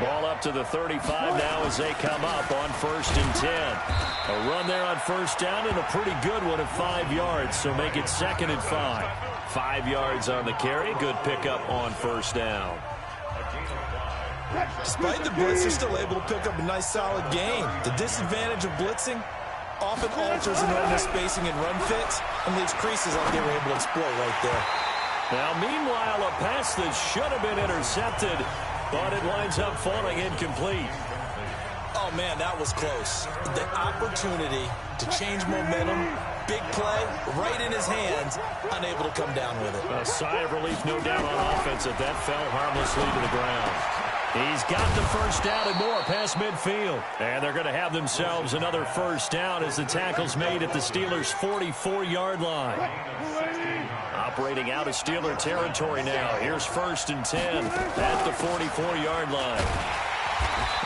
Ball up to the 35 now as they come up on 1st and 10. A run there on first down and a pretty good one at 5 yards, so make it 2nd and 5. 5 yards on the carry. Good pickup on first down.
Despite the blitz, they're still able to pick up a nice solid gain. The disadvantage of blitzing often alters an normal spacing and run fits and leaves creases like they were able to exploit right there.
Now, meanwhile, a pass that should have been intercepted, but it winds up falling incomplete.
Oh, man, that was close. The opportunity to change momentum, big play, right in his hands, unable to come down with it.
A sigh of relief, no doubt, on offense, that fell harmlessly to the ground. He's got the first down and more past midfield. And they're going to have themselves another first down as the tackle's made at the Steelers' 44-yard line. Operating out of Steeler territory now. Here's 1st and 10 at the 44-yard line.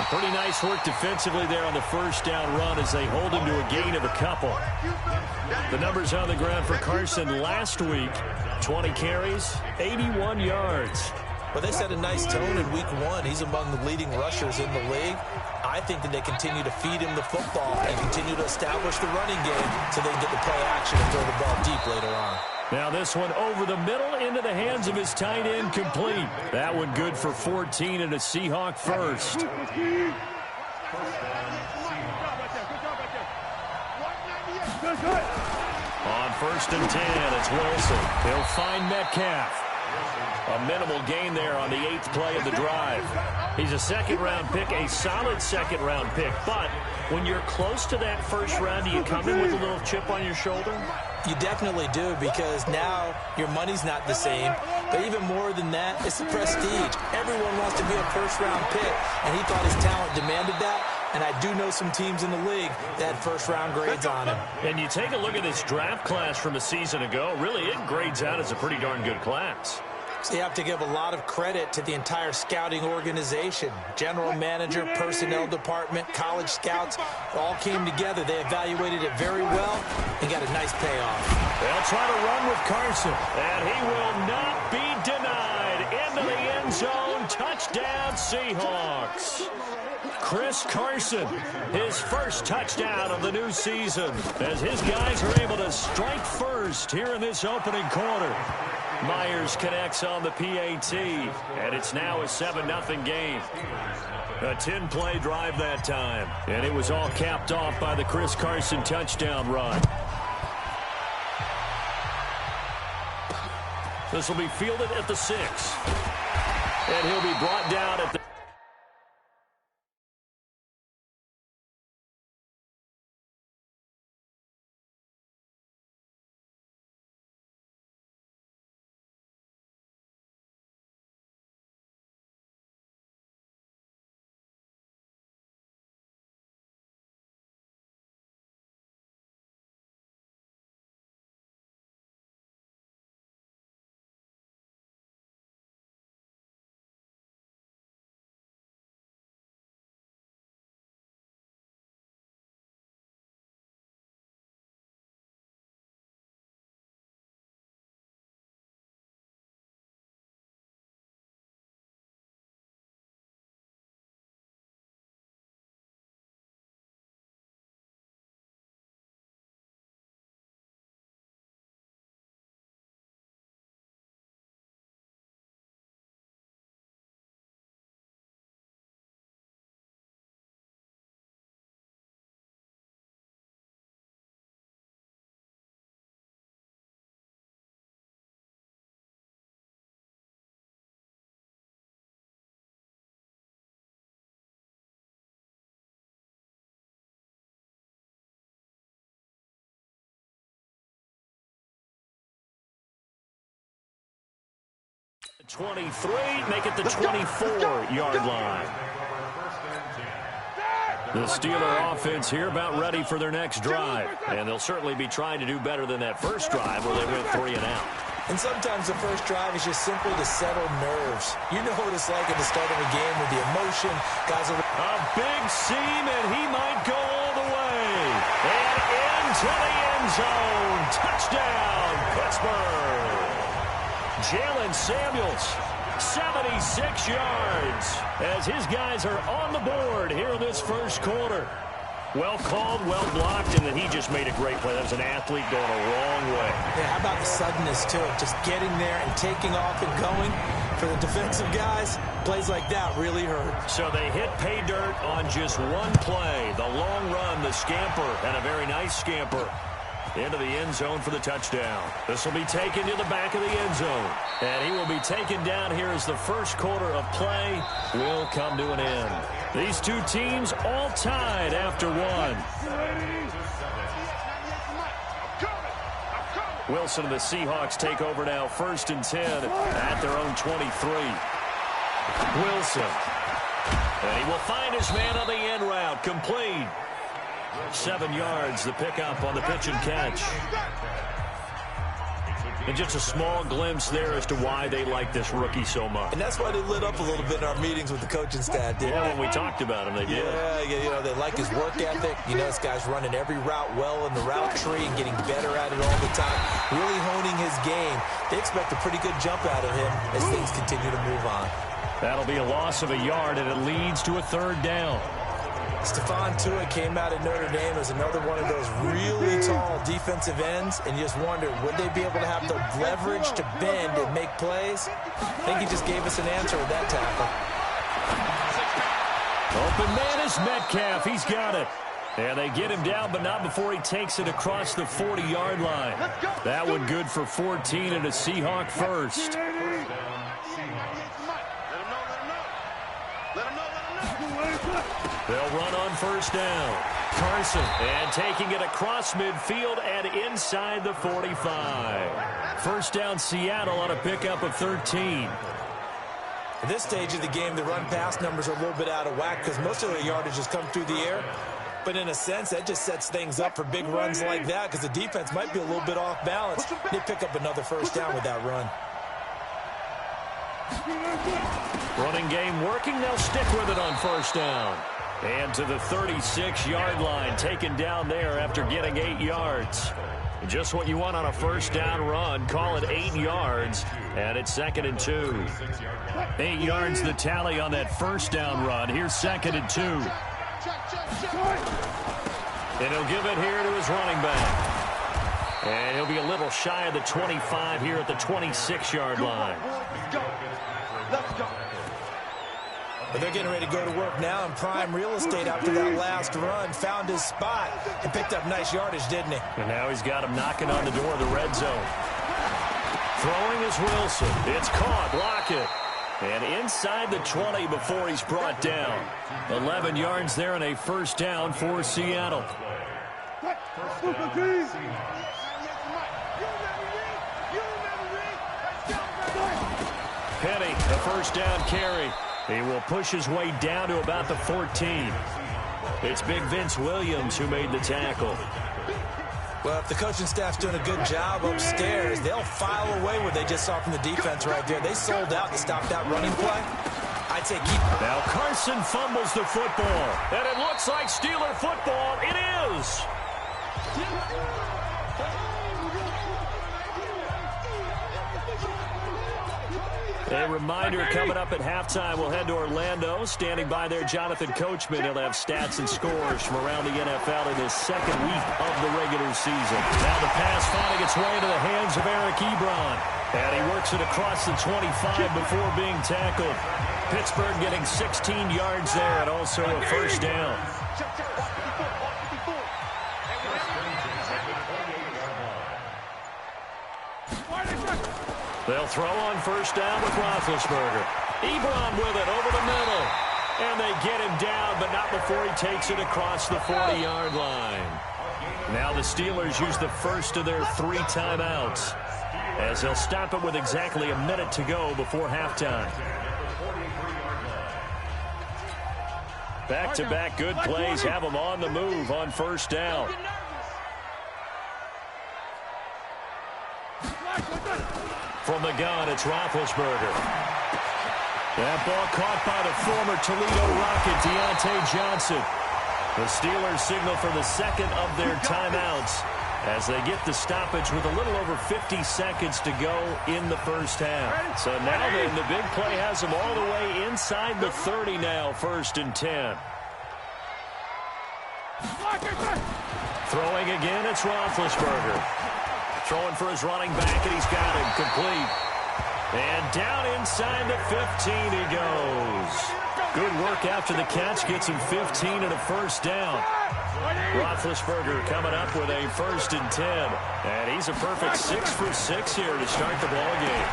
Pretty nice work defensively there on the first down run as they hold him to a gain of a couple. The numbers on the ground for Carson last week, 20 carries, 81 yards.
Well, they set a nice tone in week 1. He's among the leading rushers in the league. I think that they continue to feed him the football and continue to establish the running game so they can get the play action and throw the ball deep later on.
Now this one over the middle into the hands of his tight end, complete. That one good for 14 and a Seahawk first. On 1st and 10, it's Wilson. He'll find Metcalf. A minimal gain there on the 8th play of the drive. He's a second-round pick, a solid second-round pick. But when you're close to that first round, do you come in with a little chip on your shoulder?
You definitely do, because now your money's not the same. But even more than that, it's the prestige. Everyone wants to be a first-round pick, and he thought his talent demanded that. And I do know some teams in the league that had first-round grades on him.
And you take a look at this draft class from a season ago, really it grades out as a pretty darn good class.
So you have to give a lot of credit to the entire scouting organization. General manager, personnel department, college scouts, all came together. They evaluated it very well and got a nice payoff.
They'll try to run with Carson, and he will not be denied. Into the end zone, touchdown Seahawks. Chris Carson, his first touchdown of the new season, as his guys are able to strike first here in this opening quarter. Myers connects on the PAT, and it's now a 7-0 game. A 10-play drive that time, and it was all capped off by the Chris Carson touchdown run. This will be fielded at the 6. And he'll be brought down at the make it the 24-yard line. The Steeler offense here about ready for their next drive. And they'll certainly be trying to do better than that first drive where they went 3 and out.
And sometimes the first drive is just simply to settle nerves. You know what it's like at the start of a game with the emotion. Guys are
a big seam, and he might go all the way. And into the end zone. Touchdown, Pittsburgh. Jalen Samuels, 76 yards, as his guys are on the board here in this first quarter. Well called, well blocked, and then he just made a great play. That was an athlete going a long way.
Yeah, how about the suddenness to it? Just getting there and taking off and going. For the defensive guys, plays like that really hurt.
So they hit pay dirt on just one play. The long run, the scamper, and a very nice scamper into the end zone for the touchdown. This will be taken to the back of the end zone. And he will be taken down here as the first quarter of play will come to an end. These two teams all tied after one. Wilson and the Seahawks take over now, 1st and 10 at their own 23. Wilson And he will find his man on the end route. Complete. 7 yards, the pickup on the pitch and catch. And just a small glimpse there as to why they like this rookie so much.
And that's why they lit up a little bit in our meetings with the coaching staff, didn't
Yeah,
they?
when we talked about him, they did.
Yeah, they like his work ethic. This guy's running every route well in the route tree and getting better at it all the time, really honing his game. They expect a pretty good jump out of him as things continue to move on.
That'll be a loss of a yard, and it leads to a 3rd down.
Stephon Tuitt came out of Notre Dame as another one of those really tall defensive ends, and you just wonder, would they be able to have the leverage to bend and make plays? I think he just gave us an answer with that tackle.
Open man is Metcalf. He's got it. And they get him down, but not before he takes it across the 40-yard line. That one good for 14 and a Seahawk first. They'll run on 1st down. Carson, and taking it across midfield and inside the 45. 1st down Seattle on a pickup of 13.
At this stage of the game, the run-pass numbers are a little bit out of whack because most of their yardage has come through the air. But in a sense, that just sets things up for big runs like that because the defense might be a little bit off balance. They pick up another 1st down with that run.
Running game working. They'll stick with it on 1st down. And to the 36-yard line, taken down there after getting 8 yards. Just what you want on a 1st down run. Call it 8 yards, and it's 2nd and 2. 8 yards the tally on that 1st down run. Here's 2nd and 2. And he'll give it here to his running back. And he'll be a little shy of the 25 here at the 26-yard line.
Let's go.
But they're getting ready to go to work now in prime real estate after that last run. Found his spot and picked up nice yardage, didn't he?
And now he's got him knocking on the door of the red zone. Throwing is Wilson. It's caught. Block it. And inside the 20 before he's brought down. 11 yards there and a 1st down for Seattle. Penny, the 1st down carry. He will push his way down to about the 14. It's Big Vince Williams who made the tackle.
Well, if the coaching staff's doing a good job upstairs, they'll file away what they just saw from the defense right there. They sold out to stop that running play. I'd say keep...
Now Carson fumbles the football, and it looks like Steeler football. It is. A reminder coming up at halftime. We'll head to Orlando. Standing by there, Jonathan Coachman. He'll have stats and scores from around the NFL in his 2nd week of the regular season. Now the pass finding its way into the hands of Eric Ebron. And he works it across the 25 before being tackled. Pittsburgh getting 16 yards there and also a 1st down. They'll throw on 1st down with Roethlisberger. Ebron with it over the middle. And they get him down, but not before he takes it across the 40-yard line. Now the Steelers use the first of their 3 timeouts, as they'll stop it with exactly a minute to go before halftime. Back-to-back good plays have them on the move on 1st down. From the gun, it's Roethlisberger. That ball caught by the former Toledo Rocket, Deontay Johnson. The Steelers signal for the 2nd of their timeouts as they get the stoppage with a little over 50 seconds to go in the 1st half. So now then, the big play has them all the way inside the 30 now, 1st and 10. Throwing again, it's Roethlisberger. Throwing for his running back, and he's got him complete. And down inside the 15 he goes. Good work after the catch, gets him 15 and a 1st down. Roethlisberger coming up with a 1st and 10. And he's a perfect 6 for 6 here to start the ball game.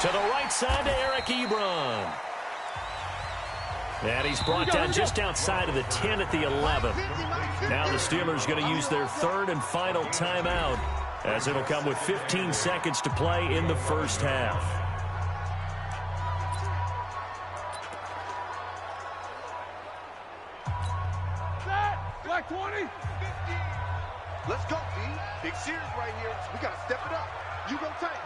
To the right side to Eric Ebron. And he's brought down just outside of the 10 at the 11. Now the Steelers going to use their 3rd and final timeout, as it'll come with 15 seconds to play in the 1st half.
Back 20. Let's go, D. Big series right here. We got to step it up. You go tight.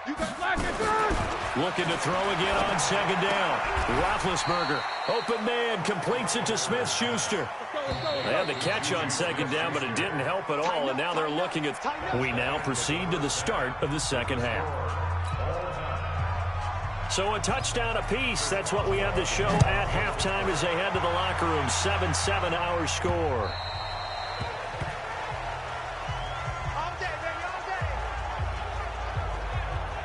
You got flag it.
Looking to throw again on second down. Roethlisberger, open man, completes it to Smith-Schuster. They had the catch on second down, but it didn't help at all, and now they're looking at... We now proceed to the start of the second half. So a touchdown apiece. That's what we have to show at halftime as they head to the locker room. 7-7 our score.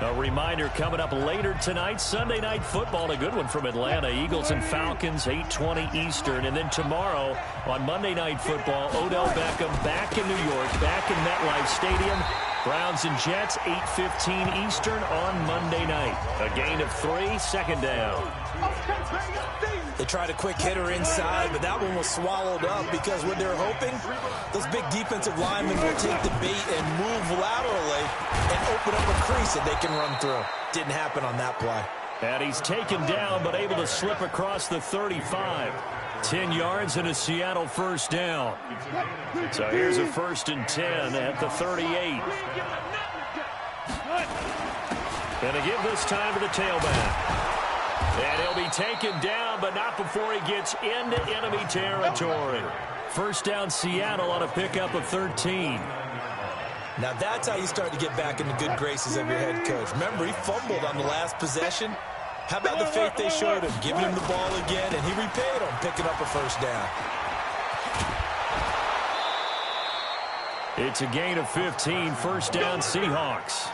A reminder coming up later tonight, Sunday Night Football, a good one from Atlanta. Eagles and Falcons, 8:20 Eastern. And then tomorrow on Monday Night Football, Odell Beckham back in New York, back in MetLife Stadium. Browns and Jets, 8:15 Eastern on Monday night. A gain of 3, second down.
They tried a quick hitter inside, but that one was swallowed up because what they're hoping, those big defensive linemen will take the bait and move laterally and open up a crease that they can run through. Didn't happen on that play.
And he's taken down, but able to slip across the 35. 10 yards and a Seattle first down. So here's a 1st and 10 at the 38. And a give this time to the tailback. And he'll be taken down, but not before he gets into enemy territory. First down Seattle on a pickup of 13.
Now that's how you start to get back in the good graces of your head coach. Remember, he fumbled on the last possession. How about the faith they showed him, giving him the ball again, and he repaid him, picking up a first down.
It's a gain of 15, first down Seahawks.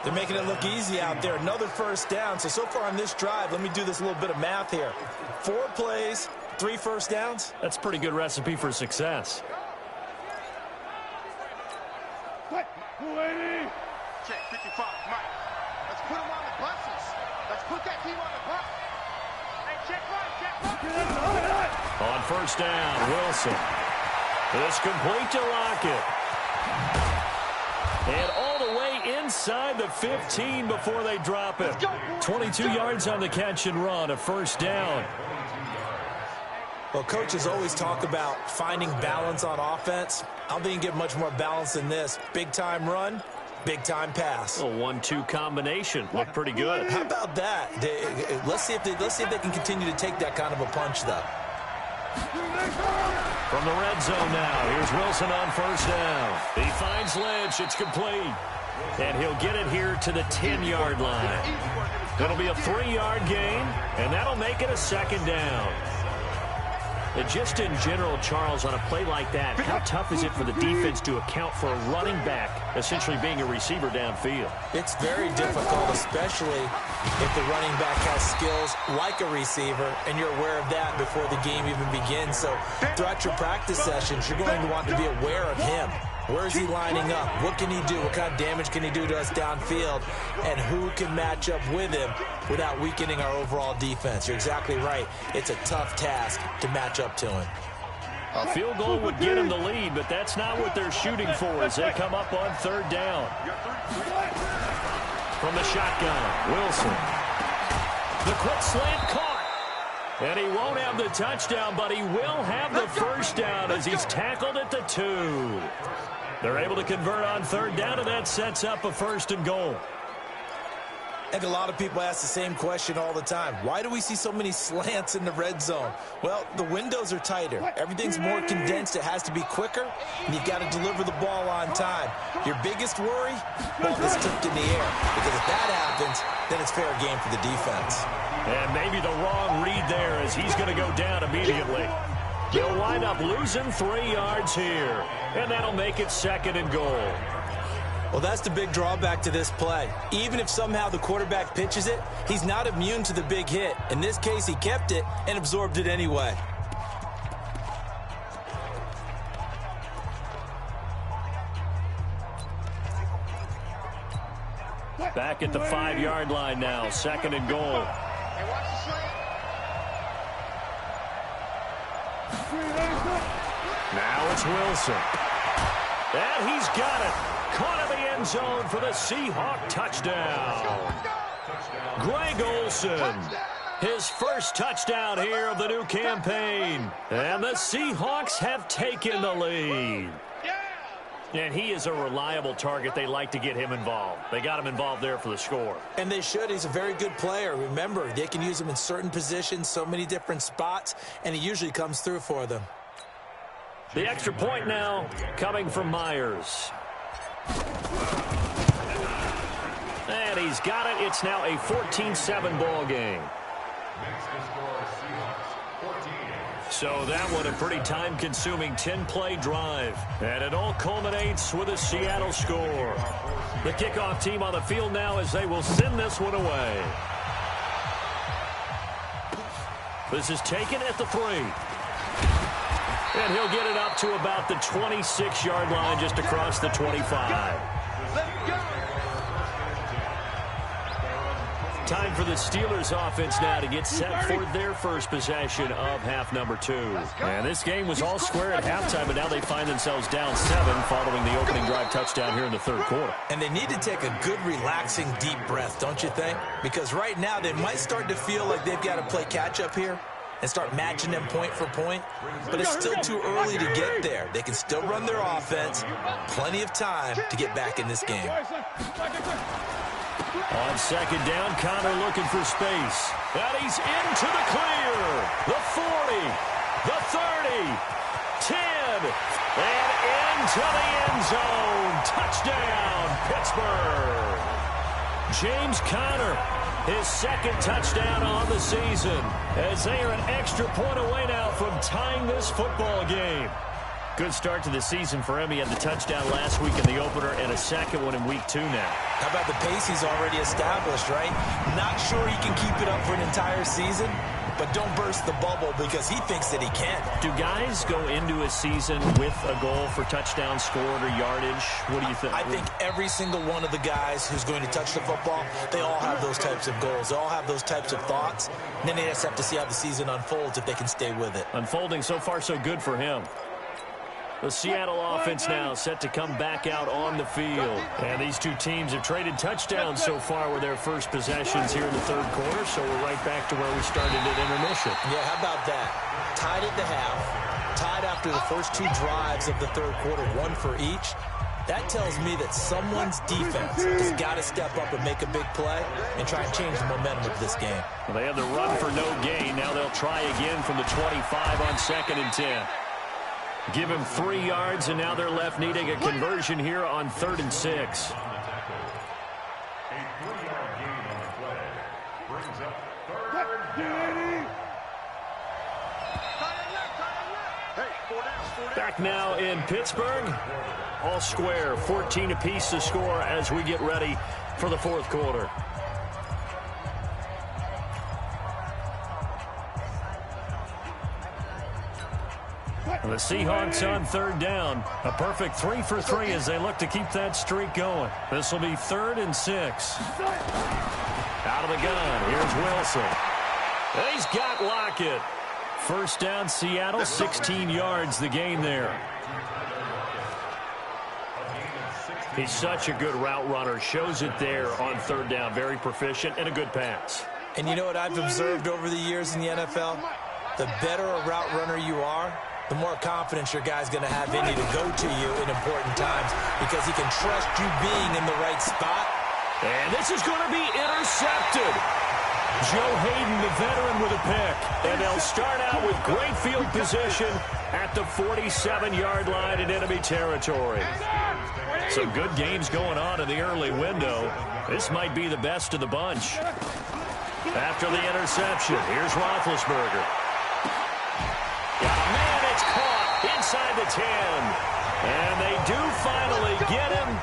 They're making it look easy out there. Another first down. So far on this drive, let me do this little bit of math here. 4 plays, 3 first downs.
That's a pretty good recipe for success.
Check 55, Mike. Let's put him on the buses. Let's put that team on the bus. Hey, check right.
On first down, Wilson. It's complete to Lockett. And all the way inside the 15 before they drop it. 22 yards on the catch and run, a first down.
Well, coaches always talk about finding balance on offense. I don't think you get much more balance than this. Big-time run, big-time pass.
A 1-2 combination. Looked pretty good.
How about that? Let's see if they can continue to take that kind of a punch, though.
From the red zone now, here's Wilson on first down. He finds Lynch. It's complete. And he'll get it here to the 10-yard line. It'll be a 3-yard gain, and that'll make it a second down. And just in general, Charles, on a play like that, how tough is it for the defense to account for a running back essentially being a receiver downfield?
It's very difficult, especially if the running back has skills like a receiver, and you're aware of that before the game even begins. So throughout your practice sessions, you're going to want to be aware of him. Where is he lining up? What can he do? What kind of damage can he do to us downfield? And who can match up with him without weakening our overall defense? You're exactly right. It's a tough task to match up to him.
A field goal would get him the lead, but that's not what they're shooting for as they come up on third down. From the shotgun, Wilson. The quick slant caught. And he won't have the touchdown, but he will have the first down as he's tackled at the 2. They're able to convert on third down, and that sets up a 1st and goal.
And a lot of people ask the same question all the time. Why do we see so many slants in the red zone? Well, the windows are tighter. Everything's more condensed. It has to be quicker, and you've got to deliver the ball on time. Your biggest worry? Ball gets tipped in the air. Because if that happens, then it's fair game for the defense.
And maybe the wrong read there as he's going to go down immediately. They'll wind up losing 3 yards here, and that'll make it 2nd and goal.
Well, that's the big drawback to this play. Even if somehow the quarterback pitches it, he's not immune to the big hit. In this case, he kept it and absorbed it anyway.
Back at the 5-yard line now, 2nd and goal. Now it's Wilson. And he's got it. Caught in the end zone for the Seahawk touchdown. Greg Olsen. His first touchdown here of the new campaign. And the Seahawks have taken the lead. And he is a reliable target. They like to get him involved. They got him involved there for the score.
And they should. He's a very good player. Remember, they can use him in certain positions, so many different spots, and he usually comes through for them.
The extra point now coming from Myers. And he's got it. It's now a 14-7 ball game. So that one a pretty time-consuming 10-play drive. And it all culminates with a Seattle score. The kickoff team on the field now as they will send this one away. This is taken at the 3. And he'll get it up to about the 26-yard line just across the 25. Time for the Steelers offense now to get set for their first possession of half number 2. And this game was all square at halftime, but now they find themselves down 7 following the opening drive touchdown here in the third quarter.
And they need to take a good, relaxing, deep breath, don't you think? Because right now they might start to feel like they've got to play catch-up here and start matching them point for point. But it's still too early to get there. They can still run their offense. Plenty of time to get back in this game.
On second down, Connor looking for space. And he's into the clear. The 40, the 30, 10, and into the end zone. Touchdown, Pittsburgh. James Conner, his second touchdown on the season, as they are an extra point away now from tying this football game. Good start to the season for him. He had the touchdown last week in the opener and a second one in week 2 now.
How about the pace he's already established, right? Not sure he can keep it up for an entire season, but don't burst the bubble because he thinks that he can.
Do guys go into a season with a goal for touchdown scored or yardage? What do you think?
I think every single one of the guys who's going to touch the football, they all have those types of goals. They all have those types of thoughts. And then they just have to see how the season unfolds if they can stay with it.
Unfolding so far so good for him. The Seattle offense now set to come back out on the field. And these two teams have traded touchdowns so far with their first possessions here in the third quarter, so we're right back to where we started at intermission.
Yeah, how about that? Tied at the half, tied after the first 2 drives of the third quarter, 1 for each. That tells me that someone's defense has got to step up and make a big play and try and change the momentum of this game.
Well, they had the run for no gain. Now they'll try again from the 25 on 2nd and 10. Give him 3 yards, and now they're left needing a conversion here on 3rd and 6.
A 3-yard gain on the play brings up 3rd down.
Back now in Pittsburgh. All square, 14 apiece to score as we get ready for the fourth quarter. The Seahawks on 3rd down. A perfect 3 for 3 as they look to keep that streak going. This will be 3rd and 6. Out of the gun. Here's Wilson. And he's got Lockett. First down, Seattle, 16 yards the gain there. He's such a good route runner. Shows it there on 3rd down. Very proficient and a good pass.
And you know what I've observed over the years in the NFL? The better a route runner you are, the more confidence your guy's going to have in you to go to you in important times because he can trust you being in the right spot.
And this is going to be intercepted. Joe Hayden, the veteran, with a pick. And they'll start out with great field position at the 47-yard line in enemy territory. Some good games going on in the early window. This might be the best of the bunch. After the interception, here's Roethlisberger. Got a man, it's caught inside the 10. And they do finally get him,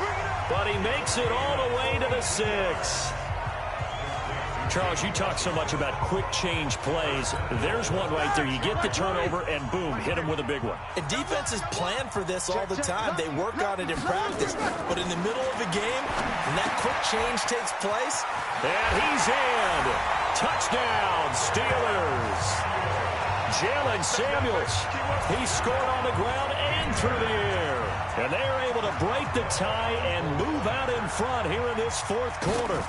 but he makes it all the way to the 6. Charles, you talk so much about quick change plays. There's one right there. You get the turnover, and boom, hit him with a big one.
And defenses plan for this all the time. They work on it in practice. But in the middle of the game, when that quick change takes place.
And he's in. Touchdown, Steelers. Jalen Samuels, he scored on the ground and through the air. And they're able to break the tie and move out in front here in this fourth quarter.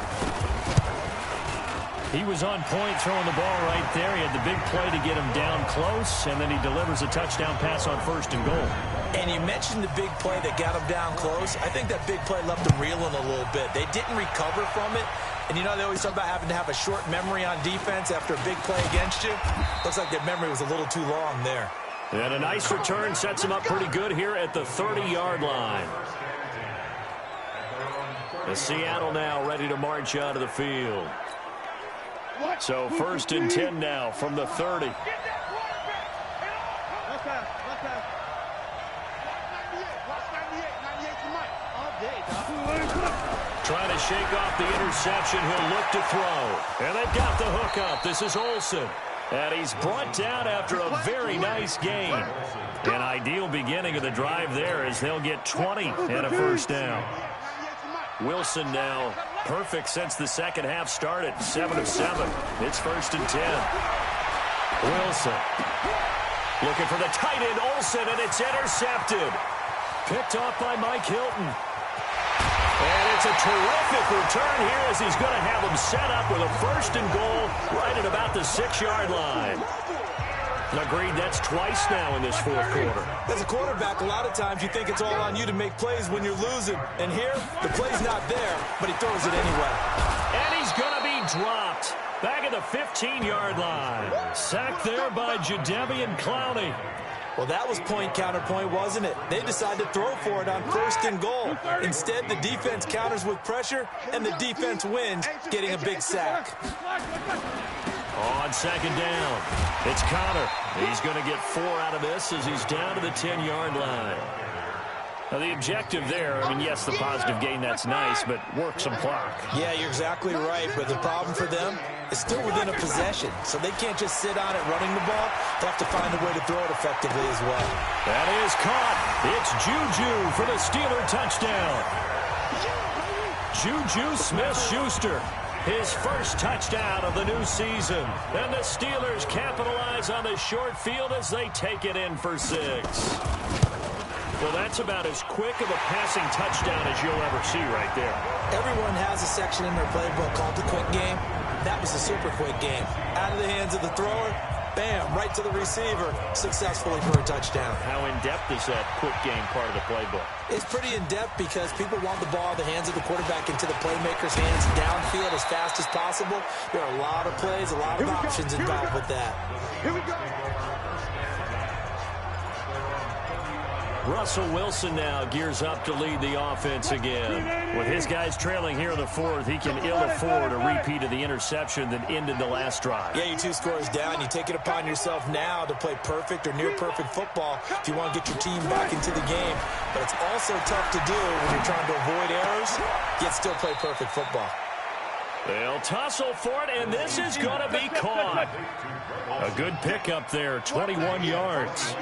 He was on point throwing the ball right there. He had the big play to get him down close, and then he delivers a touchdown pass on 1st and goal.
And you mentioned the big play that got him down close. I think that big play left him reeling a little bit. They didn't recover from it. And you know, they always talk about having to have a short memory on defense after a big play against you. Looks like that memory was a little too long there.
And a nice return sets him up pretty good here at the 30-yard line. The Seattle now ready to march out of the field. So 1st and 10 now from the 30. Trying to shake off the interception. He'll look to throw. And they've got the hook up. This is Olsen. And he's brought down after a very nice gain. An ideal beginning of the drive there as they'll get 20 and a 1st down. Wilson now perfect since the second half started. 7 of 7. It's 1st and 10. Wilson looking for the tight end Olsen, and it's intercepted. Picked off by Mike Hilton. And it's a terrific return here as he's going to have him set up with a 1st and goal right at about the 6-yard line. Agreed, that's twice now in this 4th quarter.
As a quarterback, a lot of times you think it's all on you to make plays when you're losing. And here, the play's not there, but he throws it anyway.
And he's going to be dropped. Back at the 15-yard line. Sacked there by Jadeveon Clowney.
Well, that was point counterpoint, wasn't it? They decided to throw for it on 1st and goal. Instead, the defense counters with pressure, and the defense wins, getting a big sack.
On 2nd down, it's Connor. He's going to get 4 out of this as he's down to the 10-yard line. Now, the objective there, I mean, yes, the positive gain, that's nice, but work some clock.
Yeah, you're exactly right, but the problem for them is still within a possession, so they can't just sit on it running the ball. They have to find a way to throw it effectively as well.
That is caught. It's Juju for the Steeler touchdown. Juju Smith-Schuster, his 1st touchdown of the new season. And the Steelers capitalize on the short field as they take it in for 6. Well, that's about as quick of a passing touchdown as you'll ever see right there.
Everyone has a section in their playbook called the quick game. That was a super quick game. Out of the hands of the thrower, bam, right to the receiver, successfully for a touchdown.
How in-depth is that quick game part of the playbook?
It's pretty in-depth because people want the ball in the hands of the quarterback into the playmaker's hands downfield as fast as possible. There are a lot of plays, a lot of options involved with that.
Here we go.
Russell Wilson now gears up to lead the offense again. With his guys trailing here in the 4th, he can ill afford a repeat of the interception that ended the last drive.
Yeah, you're 2 scores down. You take it upon yourself now to play perfect or near-perfect football if you want to get your team back into the game. But it's also tough to do when you're trying to avoid errors, yet still play perfect football.
They'll tussle for it, and this is going to be caught. A good pickup there, 21 yards.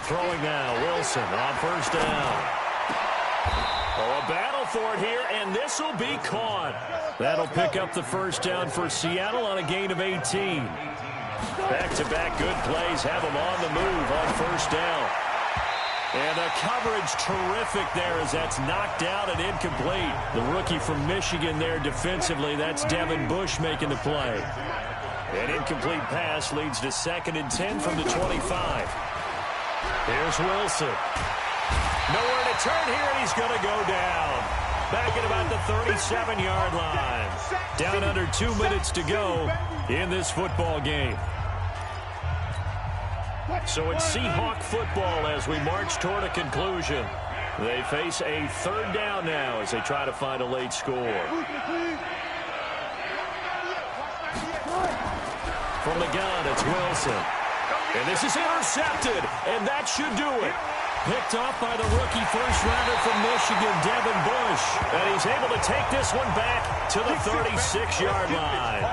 Throwing now, Wilson on 1st down. Oh, a battle for it here, and this will be caught. That'll pick up the 1st down for Seattle on a gain of 18. Back-to-back good plays have them on the move on 1st down. And the coverage terrific there as that's knocked out and incomplete. The rookie from Michigan there defensively, that's Devin Bush making the play. An incomplete pass leads to 2nd and 10 from the 25. Here's Wilson. Nowhere to turn here, and he's going to go down. Back at about the 37-yard line. Down under 2 minutes to go in this football game. So it's Seahawk football as we march toward a conclusion. They face a 3rd down now as they try to find a late score. From the gun, it's Wilson. And this is intercepted, and that should do it. Picked off by the rookie first-rounder from Michigan, Devin Bush. And he's able to take this one back to the 36-yard line.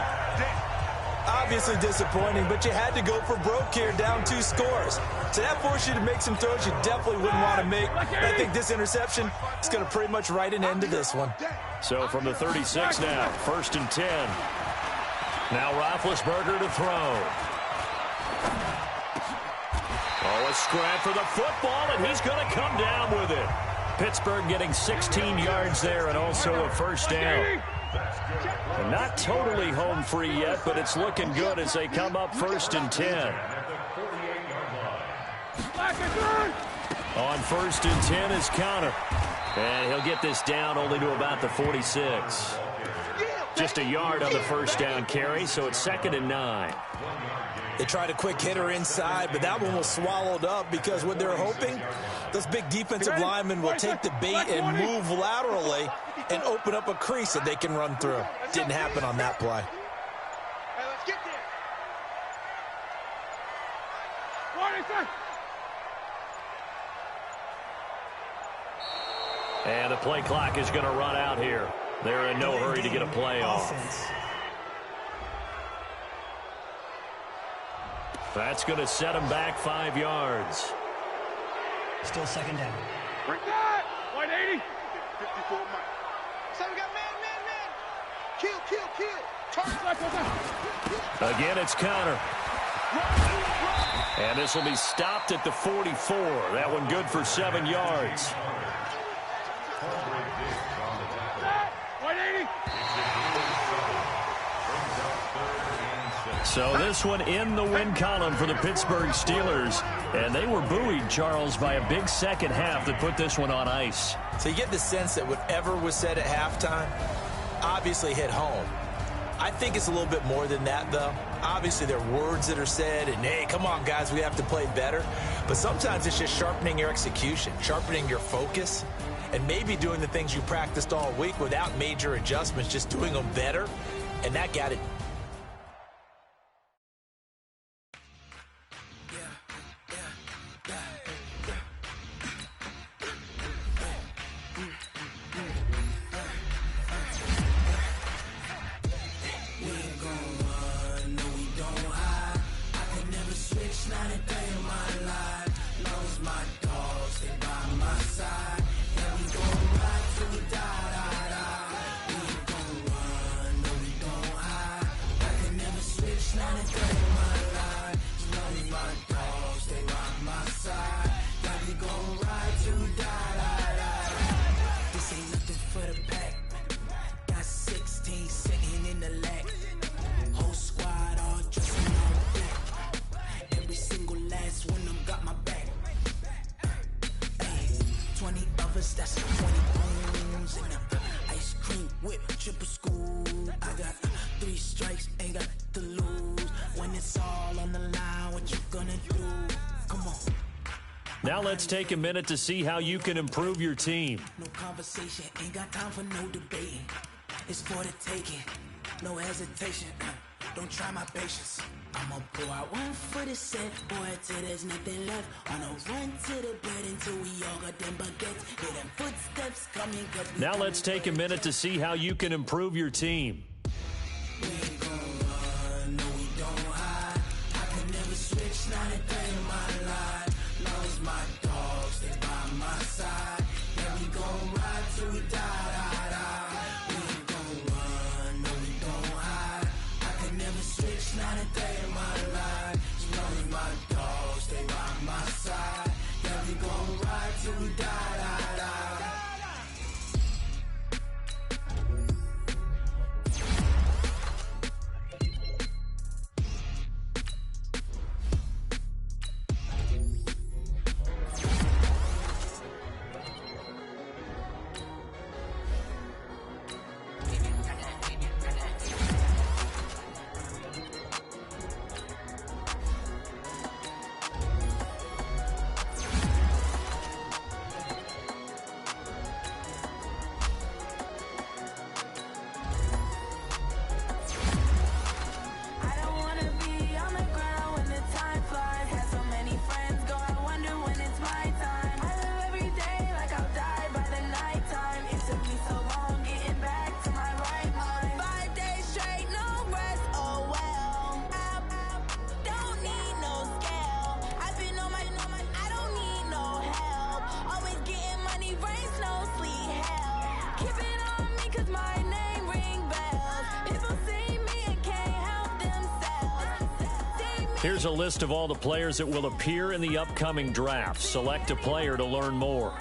Obviously disappointing, but you had to go for broke here, down 2 scores. So that forced you to make some throws you definitely wouldn't want to make. I think this interception is going to pretty much write an end to this one.
So from the 36 now, 1st and 10. Now Roethlisberger to throw. Oh, a scrap for the football, and he's going to come down with it. Pittsburgh getting 16 yards there and also a first down. And not totally home free yet, but it's looking good as they come up 1st and 10. On 1st and 10 is Connor. And he'll get this down only to about the 46. Just a yard on the first down carry, so it's 2nd and 9.
They tried a quick hitter inside, but that one was swallowed up because what they're hoping, those big defensive linemen will take the bait and move laterally and open up a crease that they can run through. Didn't happen on that play.
Hey, let's get there.
And the play clock is going to run out here. They're in no hurry to get a play off. That's going to set him back 5 yards.
Still 2nd down.
Break that! 180. 54 Mike. So we got man. Kill. Turn.
Again, it's Connor. And this will be stopped at the 44. That one good for 7 yards.
180.
So this one in the win column for the Pittsburgh Steelers. And they were buoyed, Charles, by a big second half that put this one on ice.
So you get the sense that whatever was said at halftime obviously hit home. I think it's a little bit more than that, though. Obviously, there are words that are said, and, hey, come on, guys, we have to play better. But sometimes it's just sharpening your execution, sharpening your focus, and maybe doing the things you practiced all week without major adjustments, just doing them better, and that got it.
Now let's take a minute to see how you can improve your team.
No conversation, ain't got time for no debating. It's for the taking, no hesitation. Don't try my patience. I'ma pull out 1 foot of set, boy, till there's nothing left. On a run to the bed until we all got them baguettes. Hear them footsteps coming.
Now let's take a minute to see how you can improve your team.
We ain't gon' run, no we don't hide. I can never switch, not a day in my life. Long as my dogs stay by my side. Yeah, we gon' ride till we die. We ain't gon' run, no we don't hide. I can never switch, not a day in my life. As long as my dogs stay by my side. Yeah, we gon' ride till we die.
Here's a list of all the players that will appear in the upcoming draft. Select a player to learn more.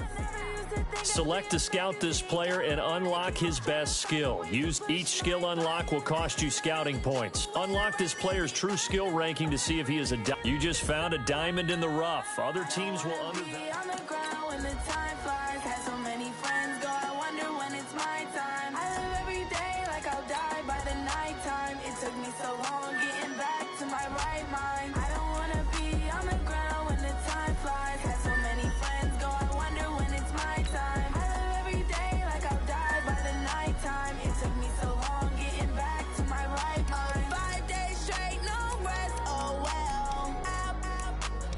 Select to scout this player and unlock his best skill. Use each skill unlock will cost you scouting points. Unlock this player's true skill ranking to see if he is a You just found a diamond in the rough. Other teams will undervalue.
On the ground when the time flies, had so many friends go, I wonder when it's my time. I live every day like I'll die by the nighttime. It took me so long getting back to my right mind. I don't wanna be on the ground when the time flies. Had so many friends go, I wonder when it's my time. I live every day like I'll die by the nighttime. It took me so long getting back to my right mind. 5 days straight, no rest, oh well.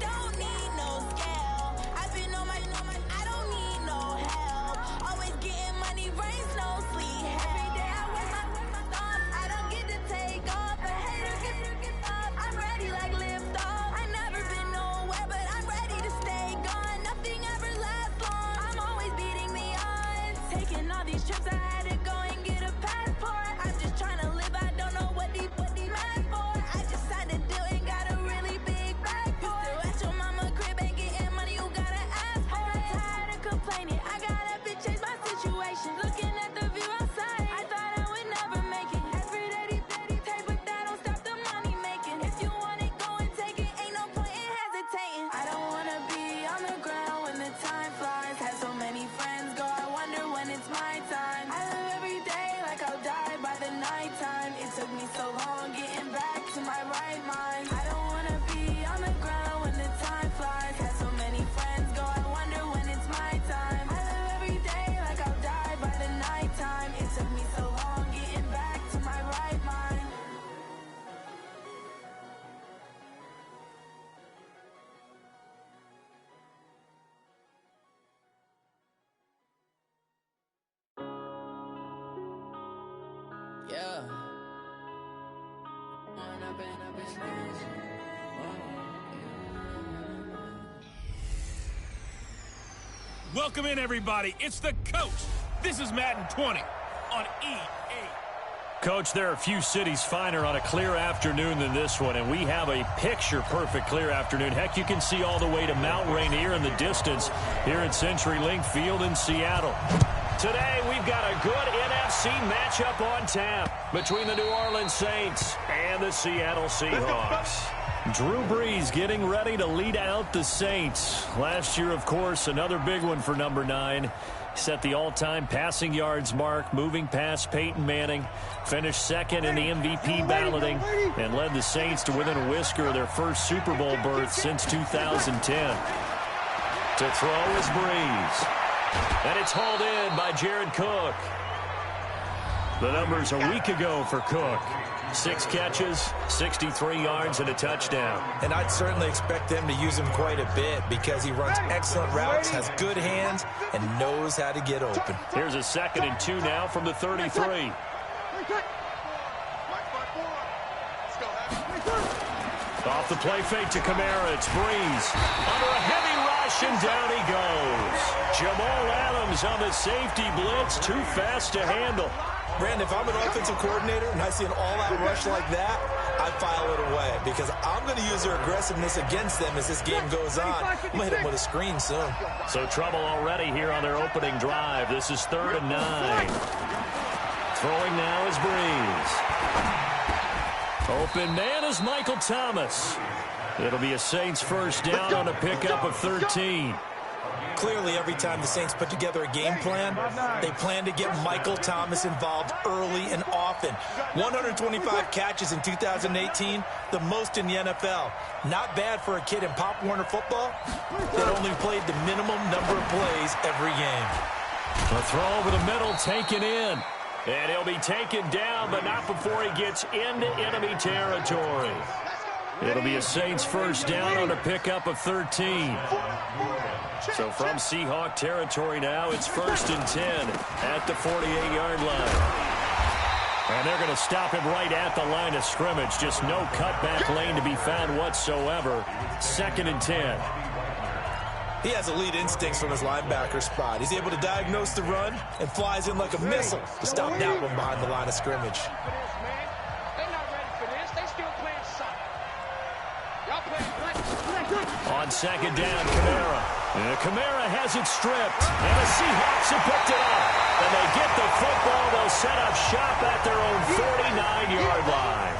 Don't need no scale. I've been on my, I don't need no help. Always getting money, rains, no sleep. Every day I work my thumb. I don't get to take off. A hater get up. I'm ready like lift off. I never been nowhere, but I'm ready to stay gone. Nothing ever lasts long. I'm always beating the odds. Taking all these trips, I had to go and get a passport. I'm just trying to live. I don't know what the mad for. I just signed a deal and got a really big bag for it. Still at your mama crib ain't getting money, you gotta ask for it. I'm tired of complaining. I gotta change my situation. Looking at the view outside, I thought I would never make it. Every day take, but that don't stop the money making. If you want it, go and take it. Ain't no point in hesitating. I don't wanna be on the ground when the time flies. Had so many friends go, I wonder when it's my time. I live every day like I'll die by the nighttime. It took me so long getting back to my right mind. I don't wanna be on the ground when the time flies. Had so many friends go, I wonder when it's my time. I live every day like I'll die by the nighttime. It took me so long getting back to my right mind. Yeah.
Welcome in, everybody. It's the coach. This is Madden 20 on EA.
Coach, there are a few cities finer on a clear afternoon than this one, and we have a picture-perfect clear afternoon. Heck, you can see all the way to Mount Rainier in the distance here at CenturyLink Field in Seattle. Today, we've got a good NFC matchup on tap between the New Orleans Saints and the Seattle Seahawks. Drew Brees getting ready to lead out the Saints. Last year, of course, another big one for number 9. Set the all-time passing yards mark, moving past Peyton Manning, finished second in the MVP balloting, and led the Saints to within a whisker of their first Super Bowl berth since 2010. To throw is Brees. And it's hauled in by Jared Cook. The numbers a week ago for Cook. 6 catches, 63 yards, and a touchdown.
And I'd certainly expect them to use him quite a bit because he runs excellent routes, has good hands, and knows how to get open.
Here's a 2nd and 2 now from the 33. Off the play fake to Kamara, it's Brees. Under a heavy rush, and down he goes. Jamal Adams on the safety blitz, too fast to handle.
Brandon, if I'm an offensive coordinator and I see an all-out rush like that, I file it away because I'm going to use their aggressiveness against them as this game goes on. I'm going to hit them with a screen soon.
So trouble already here on their opening drive. This is 3rd and 9. Throwing now is Brees. Open man is Michael Thomas. It'll be a Saints first down on a pickup of 13.
Clearly, every time the Saints put together a game plan, they plan to get Michael Thomas involved early and often. 125 catches in 2018, the most in the NFL. Not bad for a kid in Pop Warner football that only played the minimum number of plays every game.
A throw over the middle taken in. And he'll be taken down, but not before he gets into enemy territory. It'll be a Saints first down on a pickup of 13. So from Seahawk territory now, it's 1st and 10 at the 48-yard line. And they're going to stop him right at the line of scrimmage. Just no cutback lane to be found whatsoever. 2nd and 10.
He has elite instincts from his linebacker spot. He's able to diagnose the run and flies in like a missile to stop that one behind the line of scrimmage.
On 2nd down, Kamara. And Kamara has it stripped. And the Seahawks have picked it up. And they get the football. They'll set up shop at their own 49-yard line.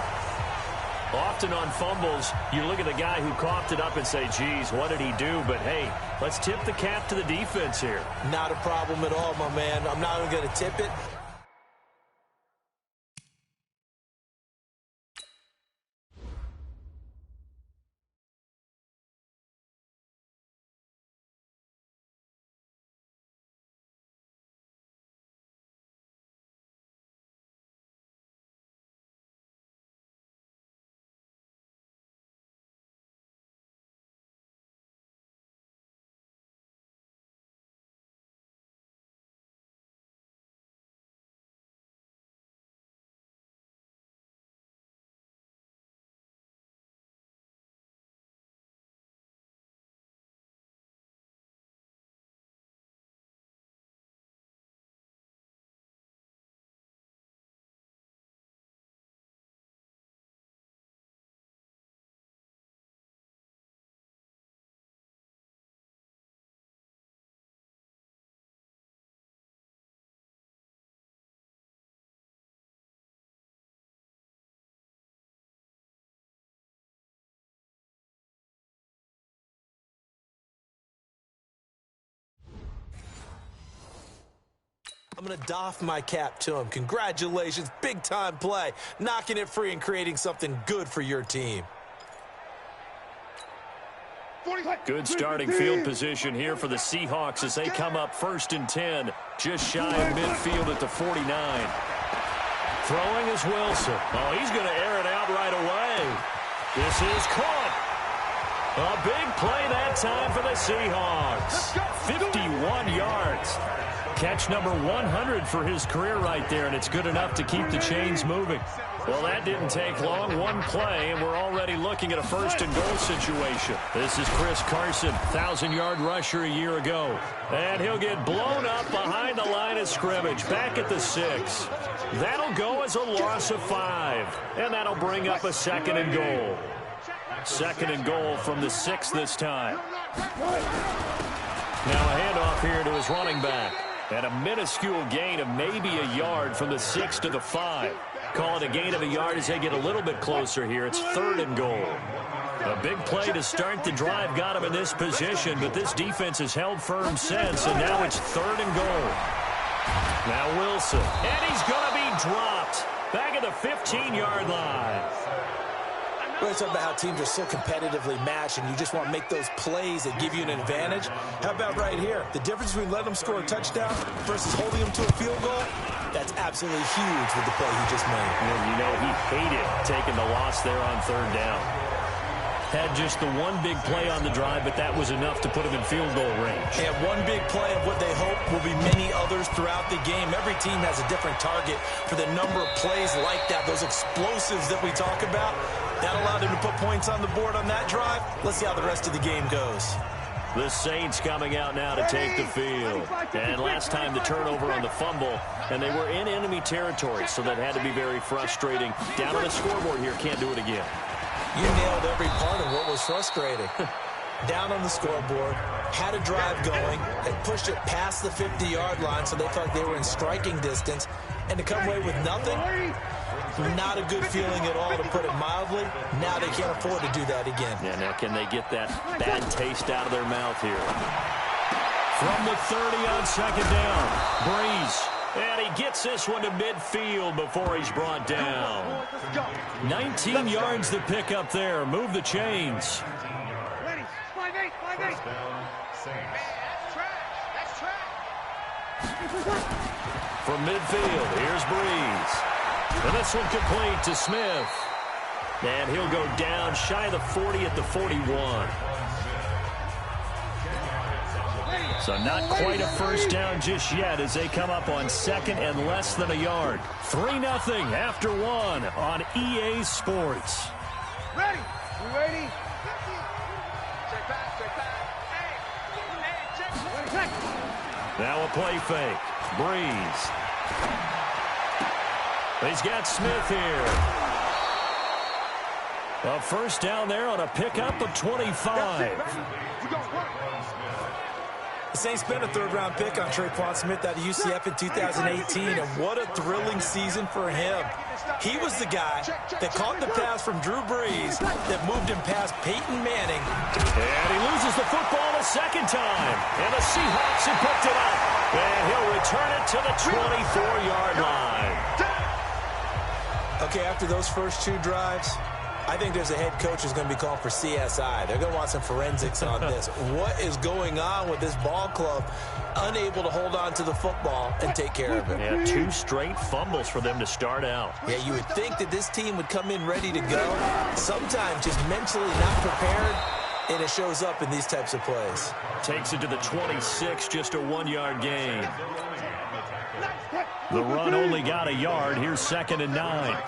Often on fumbles, you look at the guy who coughed it up and say, geez, what did he do? But, hey, let's tip the cap to the defense here.
Not a problem at all, my man. I'm not even going to tip it. I'm going to doff my cap to him. Congratulations, big-time play. Knocking it free and creating something good for your team.
Good starting field position here for the Seahawks as they come up 1st and 10, just shy of midfield at the 49. Throwing is Wilson. Oh, he's going to air it out right away. This is caught. A big play that time for the Seahawks. 51 yards. Catch number 100 for his career right there, and it's good enough to keep the chains moving. Well, that didn't take long. One play, and we're already looking at a 1st and goal situation. This is Chris Carson, 1,000-yard rusher a year ago. And he'll get blown up behind the line of scrimmage, back at the 6. That'll go as a loss of 5, and that'll bring up a 2nd and goal. 2nd and goal from the 6 this time. Now a handoff here to his running back. And a minuscule gain of maybe a yard from the 6 to the 5. Call it a gain of a yard as they get a little bit closer here. It's 3rd and goal. A big play to start the drive got him in this position, but this defense has held firm since, and now it's 3rd and goal. Now Wilson, and he's going to be dropped back at the 15-yard line.
We're talking about how teams are so competitively matched and you just want to make those plays that give you an advantage. How about right here? The difference between letting them score a touchdown versus holding them to a field goal, that's absolutely huge with the play he just made.
And you know, he hated taking the loss there on 3rd down. Had just the one big play on the drive, but that was enough to put him in field goal range.
And one big play of what they hope will be many others throughout the game. Every team has a different target for the number of plays like that, those explosives that we talk about. That allowed him to put points on the board on that drive. Let's see how the rest of the game goes.
The Saints coming out now to take the field. And last time the turnover on the fumble, and they were in enemy territory, so that had to be very frustrating. Down on the scoreboard here, can't do it again.
You nailed every part of what was frustrating. Down on the scoreboard, had a drive going, had pushed it past the 50-yard line, so they thought they were in striking distance, and to come away with nothing, not a good feeling at all, to put it mildly. Now they can't afford to do that again.
Yeah, now can they get that bad taste out of their mouth here? From the 30 on 2nd down, Breeze. And he gets this one to midfield before he's brought down. 19 yards to pick up there. Move the chains.
Ready. 5-8, 5-8. That's trash.
From midfield, here's Breeze. And this one complete to Smith. And he'll go down shy of the 40 at the 41. So not quite a first down just yet as they come up on 2nd and less than a yard. 3-0 after 1 on EA Sports.
Ready. You ready? Check back.
Now a play fake. Breeze. He's got Smith here. A first down there on a pickup of 25.
The Saints spent a third-round pick on Traquan Smith out of UCF in 2018, and what a thrilling season for him. He was the guy that caught the pass from Drew Brees that moved him past Peyton Manning.
And he loses the football a second time. And the Seahawks have picked it up. And he'll return it to the 24-yard line.
Okay, after those first two drives, I think there's a head coach who's going to be calling for CSI. They're going to want some forensics on this. What is going on with this ball club? Unable to hold on to the football and take care of it.
Yeah, 2 straight fumbles for them to start out.
Yeah, you would think that this team would come in ready to go. Sometimes just mentally not prepared, and it shows up in these types of plays.
Takes it to the 26, just a 1-yard gain. The run only got a yard. Here's 2nd and 9.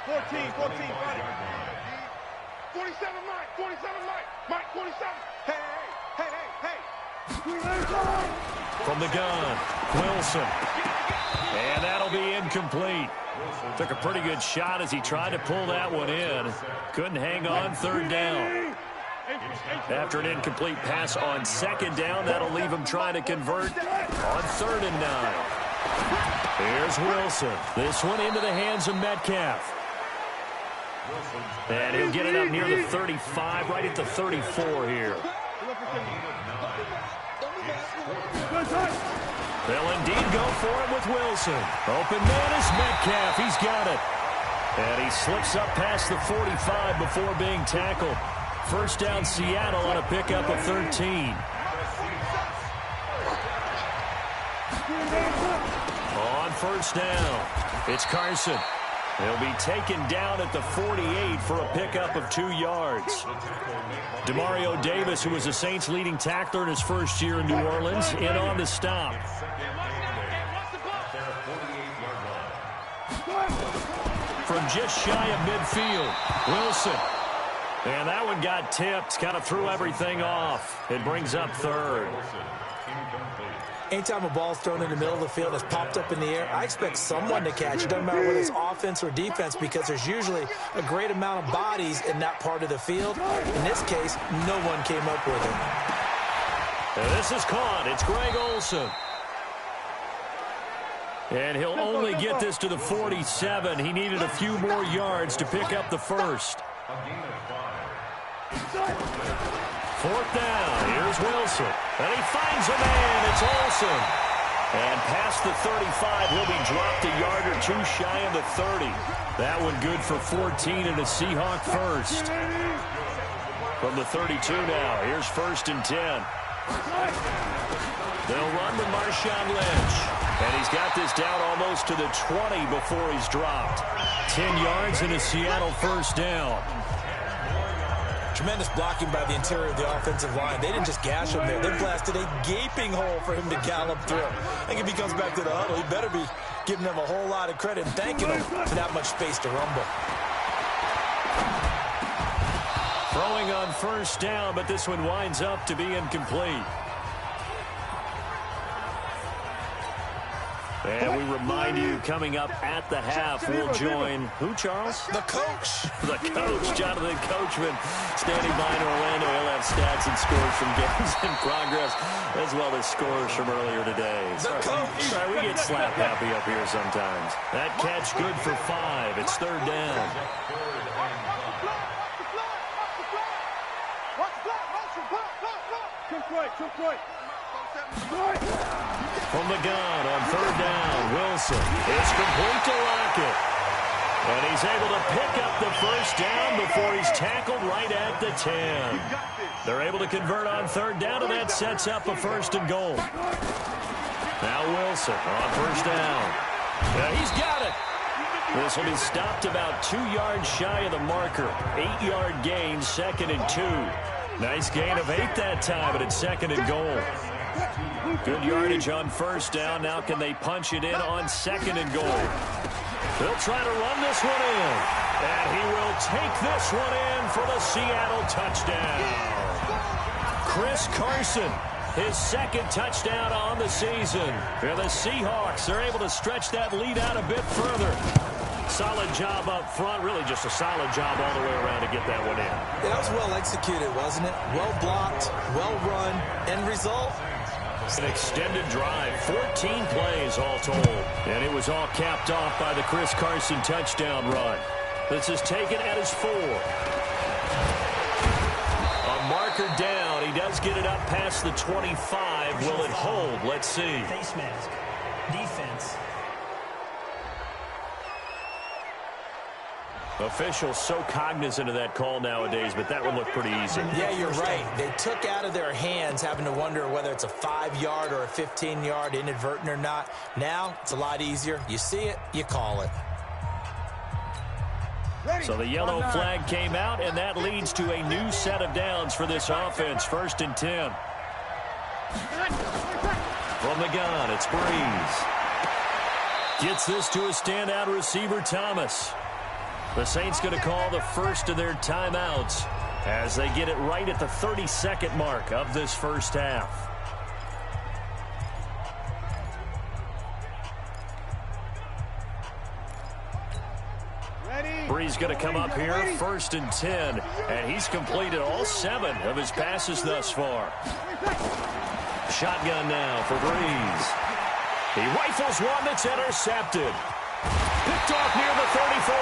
14, 14, 47, Mike, 47. Hey.
From the gun, Wilson. And that'll be incomplete. Took a pretty good shot as he tried to pull that one in. Couldn't hang on 3rd down. After an incomplete pass on 2nd down, that'll leave him trying to convert on 3rd and 9. Here's Wilson. This one into the hands of Metcalf. And he'll get it up near the 35, right at the 34 here. They'll indeed go for it with Wilson. Open man is Metcalf. He's got it. And he slips up past the 45 before being tackled. First down Seattle on a pickup of 13. On first down, it's Carson. He'll be taken down at the 48 for a pickup of 2 yards. Demario Davis, who was the Saints' leading tackler in his first year in New Orleans, in on the stop. From just shy of midfield, Wilson. And that one got tipped, kind of threw everything off. It brings up 3rd.
Anytime a ball's thrown in the middle of the field that's popped up in the air, I expect someone to catch it. Doesn't matter whether it's offense or defense, because there's usually a great amount of bodies in that part of the field. In this case, no one came up with it.
And this is caught. It's Greg Olsen. And he'll only get this to the 47. He needed a few more yards to pick up the first. 4th down. Here's Wilson. And he finds a man. It's Olsen. And past the 35, he'll be dropped a yard or 2 shy of the 30. That one good for 14 and a Seahawk first. From the 32 now, here's 1st and 10. They'll run with Marshawn Lynch. And he's got this down almost to the 20 before he's dropped. 10 yards and a Seattle first down.
Tremendous blocking by the interior of the offensive line. They didn't just gash him there. They blasted a gaping hole for him to gallop through. I think if he comes back to the huddle, he better be giving them a whole lot of credit and thanking them for that much space to rumble.
Throwing on first down, but this one winds up to be incomplete. And we remind you, coming up at the half, we'll join who, Charles?
The coach.
The coach, Jonathan Coachman, standing by in Orlando. He'll have stats and scores from games in progress, as well as scores from earlier today.
The coach.
Sorry, we get slap happy up here sometimes. That catch good for 5. It's 3rd down. From the gun on 3rd down, Wilson. It's complete to Lockett. And he's able to pick up the first down before he's tackled right at the 10. They're able to convert on 3rd down, and that sets up a 1st and goal. Now Wilson on 1st down. Yeah, he's got it. This will be stopped about 2 yards shy of the marker. 8-yard gain, 2nd and 2. Nice gain of 8 that time, but it's 2nd and goal. Good yardage on 1st down. Now can they punch it in on 2nd and goal? They'll try to run this one in. And he will take this one in for the Seattle touchdown. Chris Carson, his 2nd touchdown on the season. And the Seahawks are able to stretch that lead out a bit further. Solid job up front. Really just a solid job all the way around to get that one in.
Yeah, that was well executed, wasn't it? Well blocked, well run. End result?
An extended drive, 14 plays all told. And it was all capped off by the Chris Carson touchdown run. This is taken at his 4. A marker down. He does get it up past the 25. Will it hold? Let's see.
Face mask. Defense.
Officials so cognizant of that call nowadays, but that one looked pretty easy.
Yeah, you're right. They took out of their hands having to wonder whether it's a 5-yard or a 15-yard inadvertent or not. Now, it's a lot easier. You see it, you call it.
So the yellow flag came out, and that leads to a new set of downs for this offense. 1st and 10. From the gun, it's Breeze. Gets this to a standout receiver, Thomas. The Saints going to call the first of their timeouts as they get it right at the 32nd mark of this first half. Breeze going to come up here, 1st and 10, and he's completed all 7 of his passes thus far. Shotgun now for Breeze. He rifles one that's intercepted. Picked off near the 34.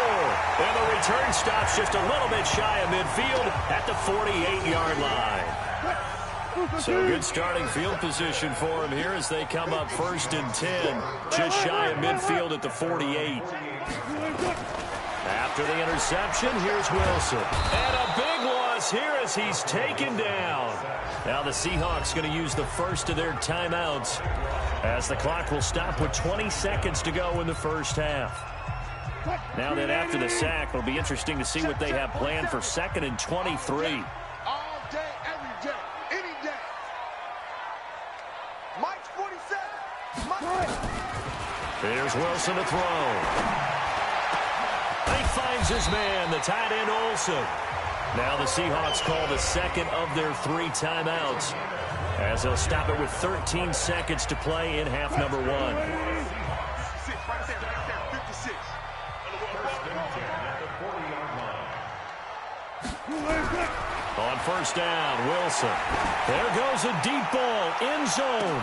And the return stops just a little bit shy of midfield at the 48-yard line. So good starting field position for him here as they come up 1st and 10. Just shy of midfield at the 48. After the interception, here's Wilson. And a big loss here as he's taken down. Now the Seahawks going to use the first of their timeouts as the clock will stop with 20 seconds to go in the first half. Now then, after the sack, it'll be interesting to see what they have planned for 2nd and 23.
All day, every day, any day. Mike's 47.
Here's Wilson to throw. He finds his man, the tight end Olsen. Now the Seahawks call the 2nd of their 3 timeouts as they'll stop it with 13 seconds to play in half number 1.
Right there, 56.
On 1st down, Wilson. There goes a deep ball, end zone.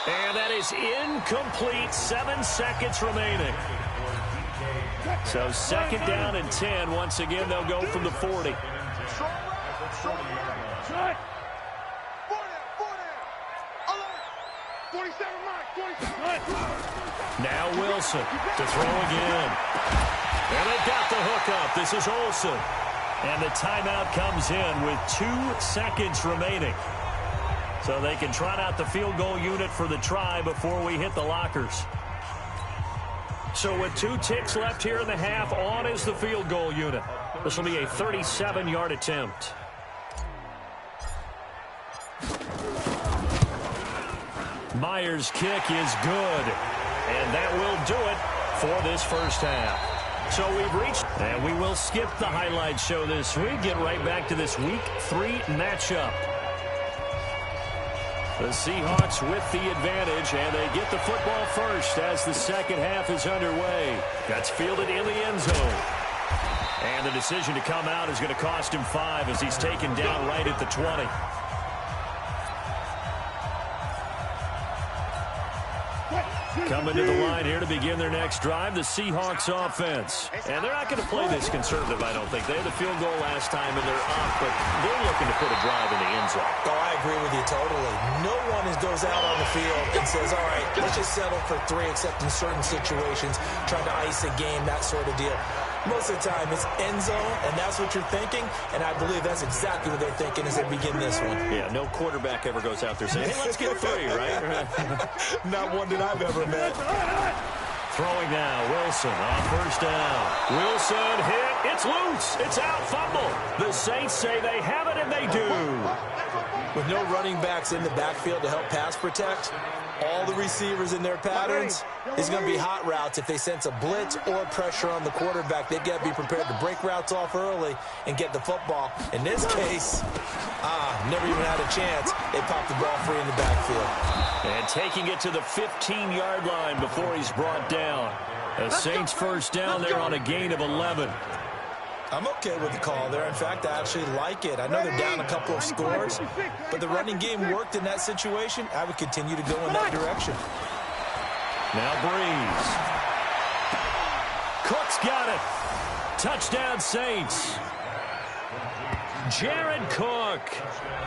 And that is incomplete, 7 seconds remaining. So 2nd down and 10. Once again, they'll go from the 40. Now Wilson to throw again. And they've got the hook up. This is Olsen. And the timeout comes in with 2 seconds remaining. So they can trot out the field goal unit for the try before we hit the lockers. So with 2 ticks left here in the half, on is the field goal unit. This will be a 37-yard attempt. Myers' kick is good. And that will do it for this first half. So we've reached, and we will skip the highlight show this week. Get right back to this Week 3 matchup. The Seahawks with the advantage, and they get the football first as the second half is underway. That's fielded in the end zone. And the decision to come out is going to cost him 5 as he's taken down right at the 20. Coming to the line here to begin their next drive, the Seahawks offense. And they're not going to play this conservative, I don't think. They had the field goal last time, and they're up, but they're looking to put a drive in the end zone.
Oh, I agree with you totally. No one goes out on the field and says, all right, let's just settle for 3, except in certain situations, trying to ice a game, that sort of deal. Most of the time, it's end zone, and that's what you're thinking, and I believe that's exactly what they're thinking as they begin this one.
Yeah, no quarterback ever goes out there saying, hey, let's get 3, right?
Not one that I've ever met.
Throwing now, Wilson on 1st down. Wilson hit, it's loose, it's out, fumble. The Saints say they have it, and they do.
With no running backs in the backfield to help pass protect, all the receivers in their patterns. It's going to be hot routes. If they sense a blitz or pressure on the quarterback, they've got to be prepared to break routes off early and get the football. In this case, never even had a chance. They popped the ball free in the backfield.
And taking it to the 15-yard line before he's brought down. The Saints first down there on a gain of 11.
I'm okay with the call there. In fact, I actually like it. I know they're down a couple of scores, but the running game worked in that situation. I would continue to go in that direction.
Now Breeze. Cook's got it. Touchdown Saints. Jared Cook,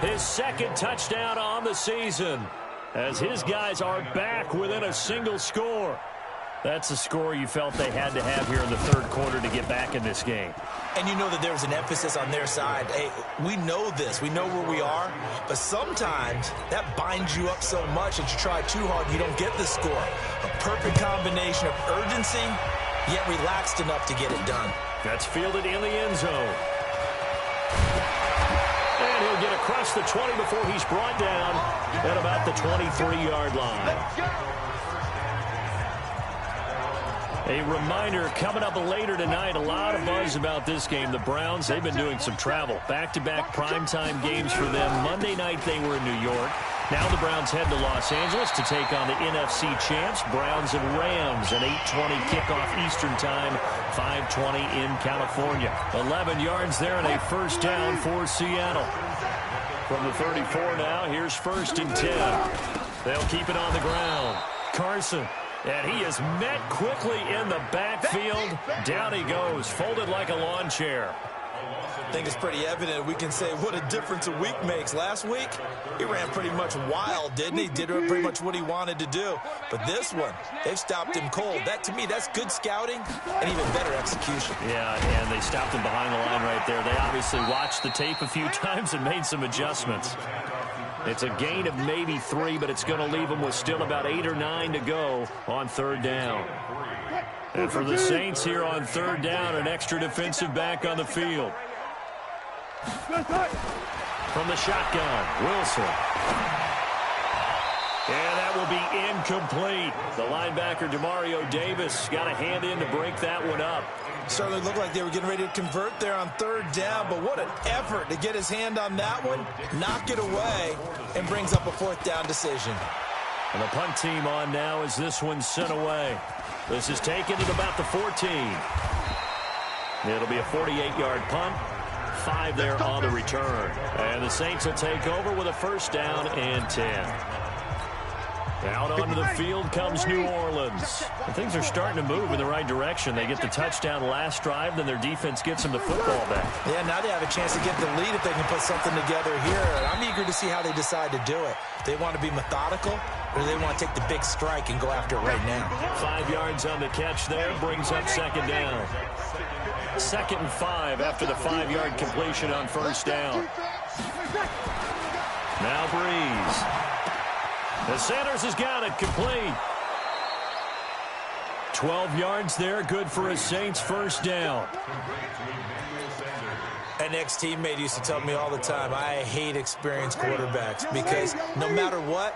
his second touchdown on the season, as his guys are back within a single score. That's a score you felt they had to have here in the third quarter to get back in this game.
And you know that there was an emphasis on their side. Hey, we know this. We know where we are. But sometimes that binds you up so much that you try too hard and you don't get the score. A perfect combination of urgency, yet relaxed enough to get it done.
That's fielded in the end zone. And he'll get across the 20 before he's brought down at about the 23-yard line. A reminder, coming up later tonight, a lot of buzz about this game. The Browns, they've been doing some travel. Back-to-back primetime games for them. Monday night they were in New York. Now the Browns head to Los Angeles to take on the NFC champs, Browns and Rams. An 8:20 kickoff Eastern time, 5:20 in California. 11 yards there and a first down for Seattle. From the 34 now, here's 1st and 10. They'll keep it on the ground. Carson. And he is met quickly in the backfield. Down he goes, folded like a lawn chair.
I think it's pretty evident. We can say what a difference a week makes. Last week, he ran pretty much wild, didn't he? Did pretty much what he wanted to do. But this one, they've stopped him cold. That, to me, that's good scouting and even better execution.
Yeah, and they stopped him behind the line right there. They obviously watched the tape a few times and made some adjustments. It's a gain of maybe 3, but it's going to leave them with still about 8 or 9 to go on third down. And for the Saints here on third down, an extra defensive back on the field. From the shotgun, Wilson. And that will be incomplete. The linebacker, Demario Davis, got a hand in to break that one up.
Certainly looked like they were getting ready to convert there on third down, but what an effort to get his hand on that one, knock it away, and brings up a 4th down decision.
And the punt team on now as this one's sent away. This is taken at about the 14. It'll be a 48-yard punt. 5 there on the return. And the Saints will take over with a 1st down and 10. Out onto the field comes New Orleans. And things are starting to move in the right direction. They get the touchdown last drive, then their defense gets them the football back.
Yeah, now they have a chance to get the lead if they can put something together here. And I'm eager to see how they decide to do it. They want to be methodical, or do they want to take the big strike and go after it right now?
5 yards on the catch there, brings up 2nd down. 2nd and 5 after the 5-yard completion on 1st down. Now Breeze. And Sanders has got it complete. 12 yards there, good for a Saints 1st down.
An ex-teammate used to tell me all the time, I hate experienced quarterbacks because no matter what,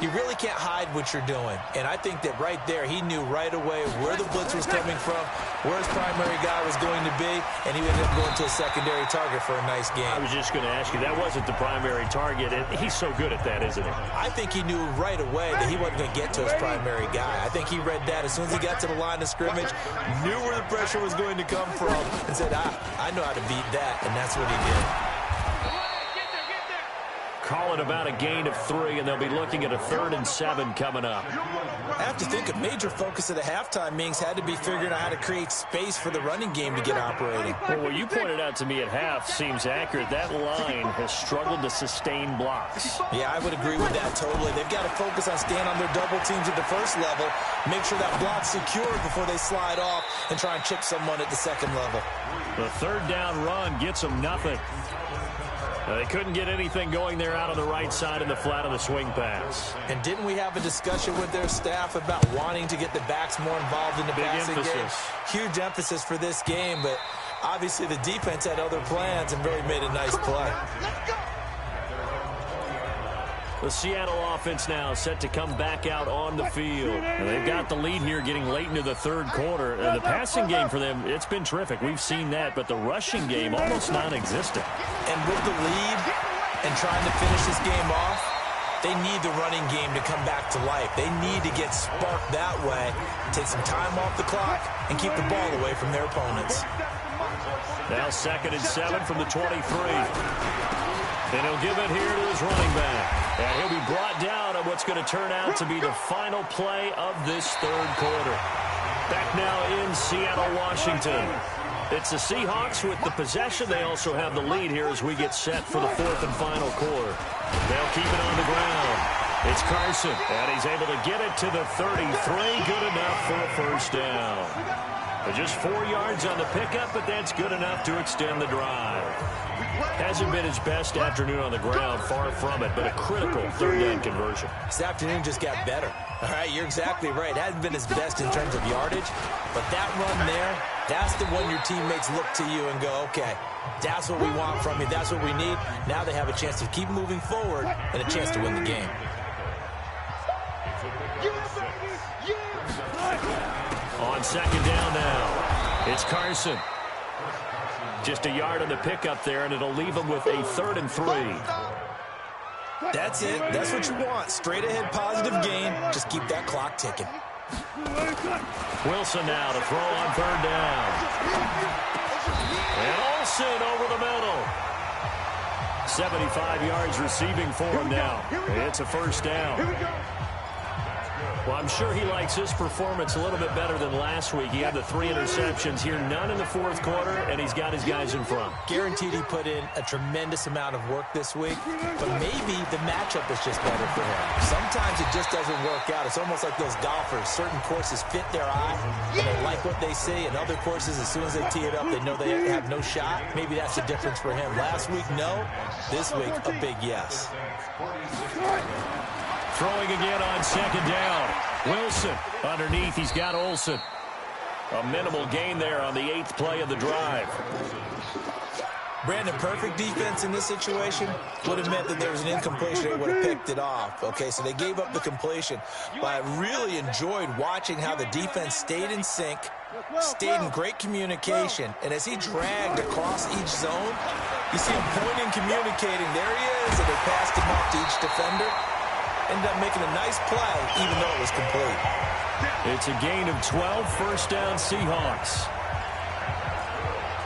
you really can't hide what you're doing. And I think that right there, he knew right away where the blitz was coming from, where his primary guy was going to be, and he ended up going to a secondary target for a nice game.
I was just going to ask you, that wasn't the primary target. He's so good at that, isn't he?
I think he knew right away that he wasn't going to get to his primary guy. I think he read that as soon as he got to the line of scrimmage, knew where the pressure was going to come from, and said, I know how to beat that, and that's what he did.
Call it about a gain of 3, and they'll be looking at a 3rd and 7 coming up.
I have to think a major focus of the halftime meetings had to be figuring out how to create space for the running game to get operating.
Well, what you pointed out to me at half seems accurate. That line has struggled to sustain blocks.
Yeah, I would agree with that totally. They've got to focus on staying on their double teams at the first level, make sure that block's secured before they slide off and try and chip someone at the second level.
The 3rd down run gets them nothing. They couldn't get anything going there out on the right side in the flat of the swing pass.
And didn't we have a discussion with their staff about wanting to get the backs more involved in the passing game? Huge emphasis for this game, but obviously the defense had other plans and really made a nice play.
The Seattle offense now set to come back out on the field. And they've got the lead here getting late into the third quarter. The passing game for them, it's been terrific. We've seen that, but the rushing game almost non-existent.
And with the lead and trying to finish this game off, they need the running game to come back to life. They need to get sparked that way, take some time off the clock, and keep the ball away from their opponents.
Now 2nd and 7 from the 23. And he'll give it here to his running back. And he'll be brought down on what's going to turn out to be the final play of this third quarter. Back now in Seattle, Washington. It's the Seahawks with the possession. They also have the lead here as we get set for the 4th and final quarter. They'll keep it on the ground. It's Carson, and he's able to get it to the 33. Good enough for a first down. Just 4 yards on the pickup, but that's good enough to extend the drive. Hasn't been his best afternoon on the ground, far from it, but a critical third down conversion.
This afternoon just got better. All right, you're exactly right. It hasn't been his best in terms of yardage, but that run there, that's the one your teammates look to you and go, okay, that's what we want from you. That's what we need. Now they have a chance to keep moving forward and a chance to win the game.
On 2nd down now, it's Carson. Just a yard on the pickup there, and it'll leave him with a 3rd and 3.
That's it. That's what you want. Straight ahead, positive gain. Just keep that clock ticking.
Wilson now to throw on 3rd down. And Olsen over the middle. 75 yards receiving for him now. It's a first down. Well, I'm sure he likes his performance a little bit better than last week. He had the 3 interceptions here, none in the 4th quarter, and he's got his guys in front.
Guaranteed he put in a tremendous amount of work this week, but maybe the matchup is just better for him. Sometimes it just doesn't work out. It's almost like those golfers. Certain courses fit their eye, and they like what they see, and other courses, as soon as they tee it up, they know they have no shot. Maybe that's the difference for him. Last week, no. This week, a big yes.
Throwing again on 2nd down. Wilson underneath. He's got Olsen. A minimal gain there on the 8th play of the drive.
Brandon, perfect defense in this situation would have meant that there was an incompletion. They would have picked it off. Okay, so they gave up the completion. But I really enjoyed watching how the defense stayed in sync, stayed in great communication. And as he dragged across each zone, you see him pointing, communicating. There he is, and they passed him off to each defender. Ended up making a nice play, even though it was complete.
It's a gain of 12, first down Seahawks.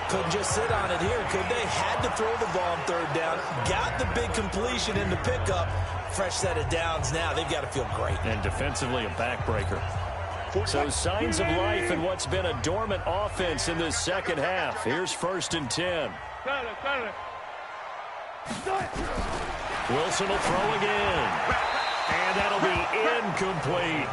Couldn't just sit on it here, could they? Had to throw the ball on 3rd down. Got the big completion in the pickup. Fresh set of downs now. They've got to feel great.
And defensively, a backbreaker. So signs of life in what's been a dormant offense in this second half. Here's 1st and 10. Wilson will throw again. And that'll be incomplete.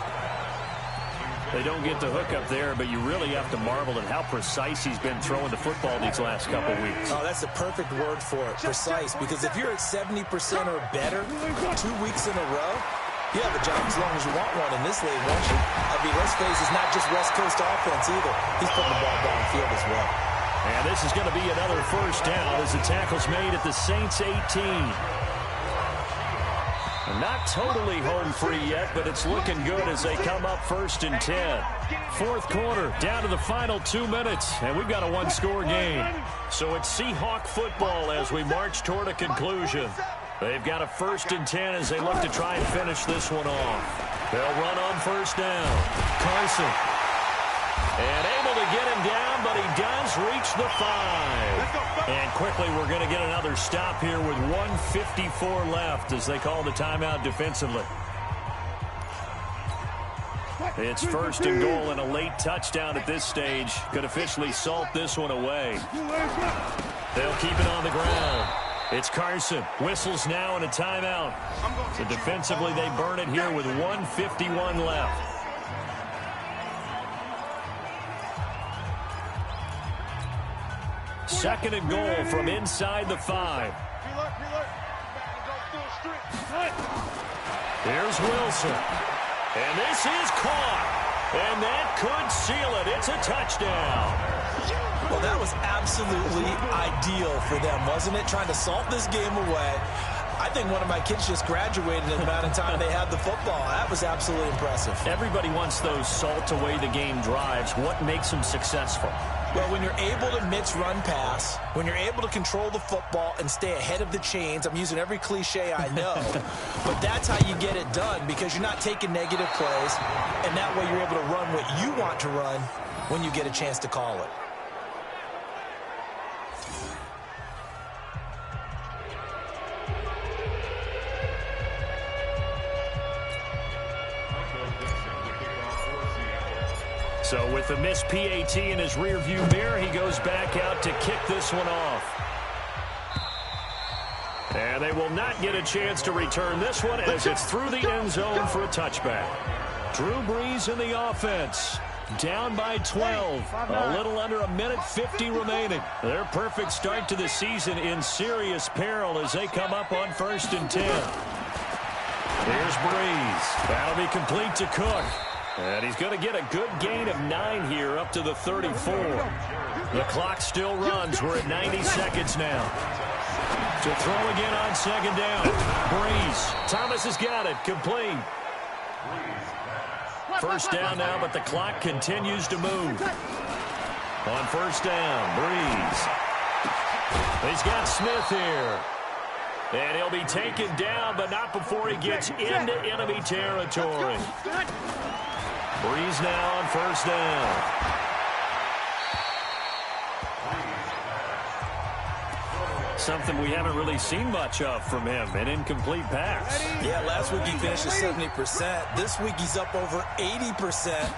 They don't get the hook up there, but you really have to marvel at how precise he's been throwing the football these last couple weeks.
Oh, that's the perfect word for it, precise. Because if you're at 70% or better 2 weeks in a row, you have a job as long as you want one in this league, won't you? I mean, let's face it, it's not just West Coast offense either. He's putting the ball downfield as well.
And this is going to be another first down as the tackle's made at the Saints 18. Not totally home free yet, but it's looking good as they come up 1st and 10. 4th quarter, down to the final 2 minutes, and we've got a 1-score game. So it's Seahawk football as we march toward a conclusion. They've got a 1st and 10 as they look to try and finish this one off. They'll run on 1st down. Carson. And able to get him down, but he does reach the 5. And quickly we're going to get another stop here with 1:54 left as they call the timeout defensively. It's 1st and goal and a late touchdown at this stage. Could officially salt this one away. They'll keep it on the ground. It's Carson. Whistles now and a timeout. So defensively they burn it here with 1:51 left. Second and goal from inside the 5. Here's Wilson. And this is caught. And that could seal it. It's a touchdown.
Well, that was absolutely ideal for them, wasn't it? Trying to salt this game away. I think one of my kids just graduated in the amount of time they had the football. That was absolutely impressive.
Everybody wants those salt-away-the-game drives. What makes them successful?
Well, when you're able to mix run-pass, when you're able to control the football and stay ahead of the chains, I'm using every cliche I know, but that's how you get it done because you're not taking negative plays, and that way you're able to run what you want to run when you get a chance to call it.
So with the missed PAT in his rearview mirror, he goes back out to kick this one off. And they will not get a chance to return this one as it's through the end zone for a touchback. Drew Brees in the offense. Down by 12. A little under 1:50 remaining. Their perfect start to the season in serious peril as they come up on 1st and 10. Here's Brees. That'll be complete to Cook. And he's going to get a good gain of 9 here up to the 34. The clock still runs. We're at 90 seconds now. To throw again on 2nd down. Brees. Thomas has got it. Complete. 1st down now, but the clock continues to move. On 1st down, Brees. He's got Smith here. And he'll be taken down, but not before he gets into enemy territory. Brees now on 1st down. Something we haven't really seen much of from him, an incomplete pass.
Yeah, last week he finished at 70%. This week he's up over 80%.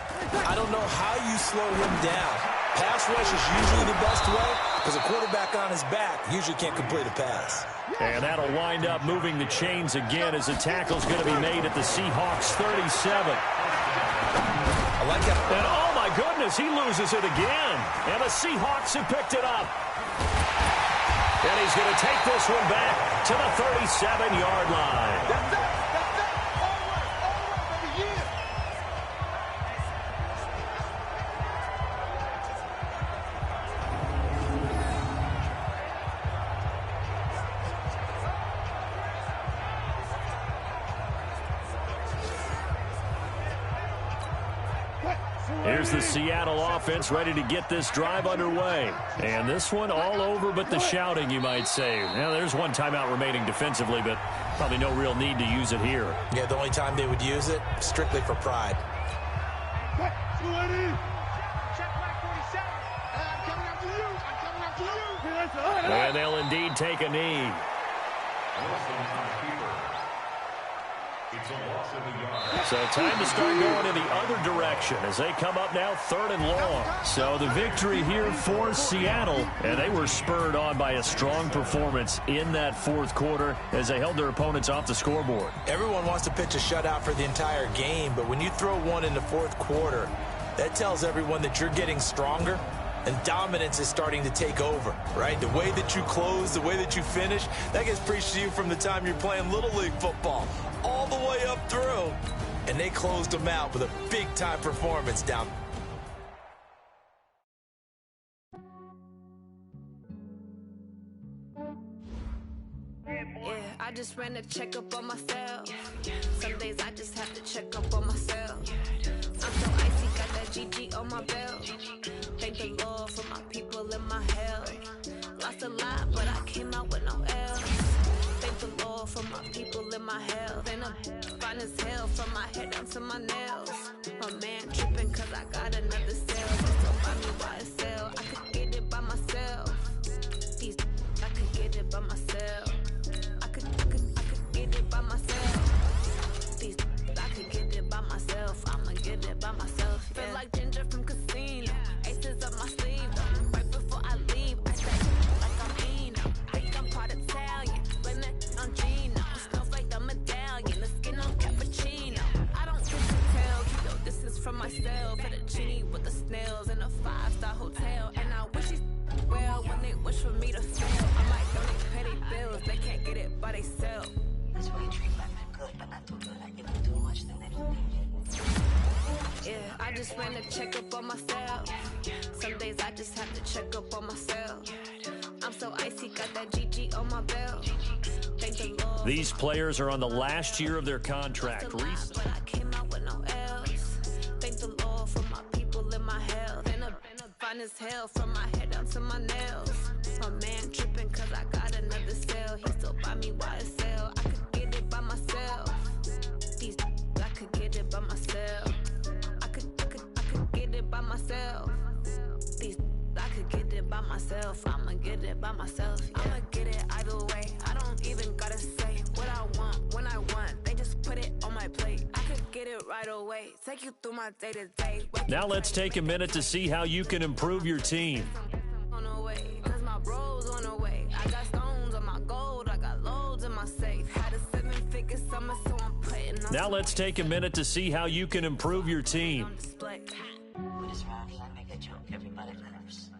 I don't know how you slow him down. Pass rush is usually the best way because a quarterback on his back usually can't complete a pass.
And that'll wind up moving the chains again as a tackle's going to be made at the Seahawks 37.
I like that.
And oh my goodness, he loses it again. And the Seahawks have picked it up. And he's going to take this one back to the 37-yard line.
That's it. All right, baby. Yeah.
Here's the Seattle offense ready to get this drive underway. And this one all over but the shouting, you might say. Now, there's one timeout remaining defensively, but probably no real need to use it here.
Yeah, the only time they would use it, strictly for pride.
And they'll indeed take a knee. So time to start going in the other direction as they come up now 3rd and long. So the victory here for Seattle, and they were spurred on by a strong performance in that 4th quarter as they held their opponents off the scoreboard.
Everyone wants to pitch a shutout for the entire game, but when you throw one in the 4th quarter, that tells everyone that you're getting stronger and dominance is starting to take over, right? The way that you close, the way that you finish, that gets preached to you from the time you're playing Little League football all the way up through. And they closed them out with a big-time performance down.
Yeah, I just ran a checkup on myself. Some days I just have to check up on myself. I'm so icy, got that GG on my belt. Thank the Lord for my people and my health. Lost a lot, but I came out with no L's. Thank the Lord for my people and my health. And I'm fine as hell from my head down to my nails. My man tripping cause I got another sale. Just don't buy me YSL. I could get it by myself. These I could get it by myself. I could get it by myself. These I could get it by myself. I'ma get it by myself. Yeah. Feel like Ginger from Casino. Aces up my sleeve. Right before I leave, I said like I'm Eno. Think I'm part Italian. Blame that on Gino. Snowflake the medallion. The skin on cappuccino. I don't get to tell. Keep your distance from myself. Fettuccine with the snails in a 5-star hotel. And I wish he's well when they wish for me to fail. I might donate petty bills. They can't get it by themselves. That's why you treat black men good, but not too good. I give them too much, then they don't need it. Yeah, I just ran a checkup on myself. Some days I just have to check up on myself. I'm so icy, got that GG on my belt. Thank the Lord.
These players are on the last year of their contract.
But I came out with no else. Thank the Lord for my people in my health. And a fine as hell from my head down to my nails. My man tripping cause I got another cell. He still buy me YSL. I could get it by myself. These I could get it by myself. I could get it by myself. These I could get it by myself. I'ma get it by myself. I'ma get it either way. I don't even gotta say what I want when I want. They just put it on my plate. I could get it right away. Take you through my day to day.
Now let's take a minute to see how you can improve your team.
On the way, cause my bros on the way. I got stones on my gold. I got loads in my safe. Had a 7-figure summer, so I'm putting on.
Now let's take a minute to see how you can improve your team.
On display.
With his rhymes, I make a joke. Everybody laughs.